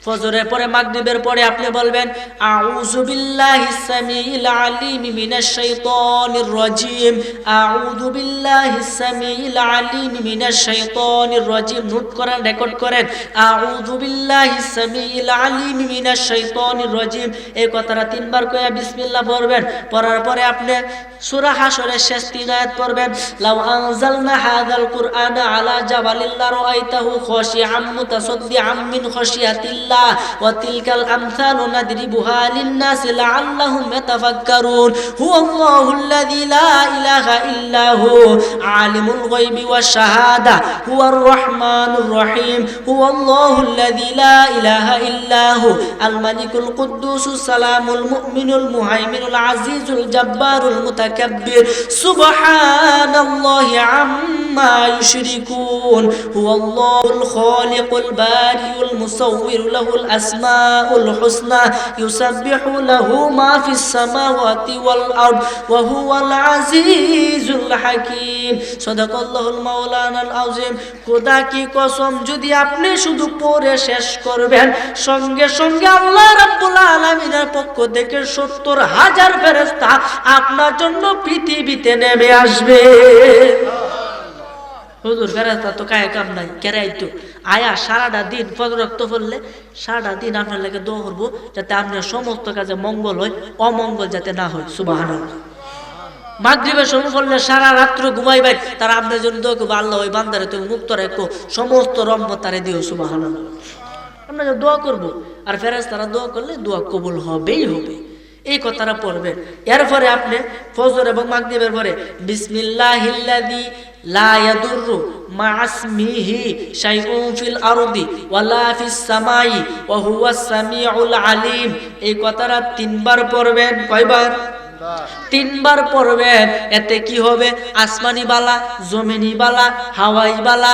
ফজরের পরে মাগরিবের পরে আপনি বলবেন আউযু বিল্লাহিস সামিউল আলিম মিনাশ শাইতানির রাজিম, আউযু বিল্লাহিস সামিউল আলিম মিনাশ শাইতানির রাজিম। নোট করেন, রেকর্ড করেন, আউযু বিল্লাহিস সামিউল আলিম মিনাশ শাইতানির রাজিম। এই কথাটা 3 বার কইয়া বিসমিল্লাহ পড়বেন। পড়ার পরে আপনি সূরা হাশরের শেষ 3 আয়াত পড়বেন, লাউ আনজালনা হাযাল কুরআনা আলা জাবালিন লারাআইতাহু খাশিআম মুতাসাদ্দিআম মিন খাশিয়াতিল্লাহ ইল্লাল্লাহ ওয়া তিলকাল আমসালু নাদরিবুহা লিন-নাসি লাআল্লাহুম ইয়াতাফাক্কারুন হুয়াল্লাহুল্লাযী লা ইলাহা ইল্লা হু আলিমুল গায়বি ওয়াশ শাহাদা হুয়ার রাহমানুর রহিম হুয়াল্লাহুল্লাযী লা ইলাহা ইল্লা হু আল মালিকুল কুদ্দুসুস সালামুল মুমিনুল মুহাইমিনুল আজিজুল জাব্বারুল মুতাকাব্বির সুবহানাল্লাহি আম্মা ইউশরিকুন হুয়াল্লাহুল খালিকুল বারিউল মুসাউবিরু লাহুল আসমাউল হুসনা ইউসাব্বিহু লাহু মা ফিস সামাওয়াতি ওয়াল আরদ ওয়া হুয়াল আজিজুল হাকীম সাদাকাল্লাহুল মাওলানাল আযীম। খোদা কি কসম, যদি আপনি শুধু পড়ে শেষ করবেন সঙ্গে সঙ্গে আল্লাহ রাব্বুল আলামিনের পক্ষ থেকে ৭০,০০০ ফেরেশতা আপনার জন্য পৃথিবীতে নেমে আসবে। হুজুর ফেরেশতা তো কায়ে কাম নাই, কেরাই তো আয়া সারাটা দিন ফজর রক্ত পড়লে সারাটা দিন আপনার লাগে দোয়া করবো যাতে আপনার সমস্ত কাজে মঙ্গল হয়, অমঙ্গল যাতে না হয়। সুবহানাল্লাহ। মাগরিবের সময় পড়লে সারা রাত্র ঘুমাইবাই, তারা আপনার জন্য দোয়া করবো, আল্লাহ ওই বান্দারে তুমি মুক্ত রেখো, সমস্ত রহমত তারে দিও। সুবহানাল্লাহ। আমরা দোয়া করবো আর ফেরেশতারা দোয়া করলে দোয়া কবুল হবেই হবে, এই কথাটা পড়বেন। এরপরে আপনি ফজর এবং মাগরিবের পরে বিসমিল্লাহিল্লাযী লা ইয়াদুররু মা ইসমিহি শাইউন ফিল আরদি ওয়ালা ফিস সামাই ওয়া হুয়াস সামিউল আলিম, এই কথাটা 3 বার পড়বেন। কয়বার? 3 বার পড়বেন। এতে কি হবে? আসমানি বালা, জমিনি বালা, হাওয়াই বালা,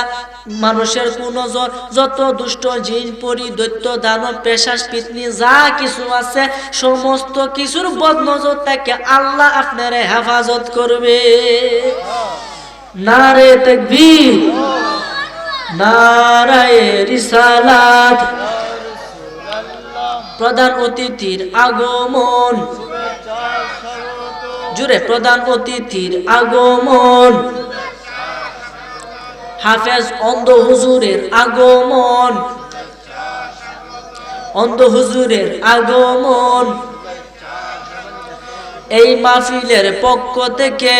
মানুষের কুনজর, যত দুষ্ট জিন পরি দৈত্য দানব পেশাস পিতনি যা কিছু আছে সমস্ত কিছুর বদনজর থেকে আল্লাহ আপনারে হেফাজত করবে। নারে তাকবীর, নারায়ে রিসালাত। প্রধান অতিথির আগমন, জুড়ে প্রধান অতিথির আগমন, হাফেজ অন্ধ হুজুরের আগমন, অন্ধ হুজুরের আগমন। এই মাহফিলের পক্ষ থেকে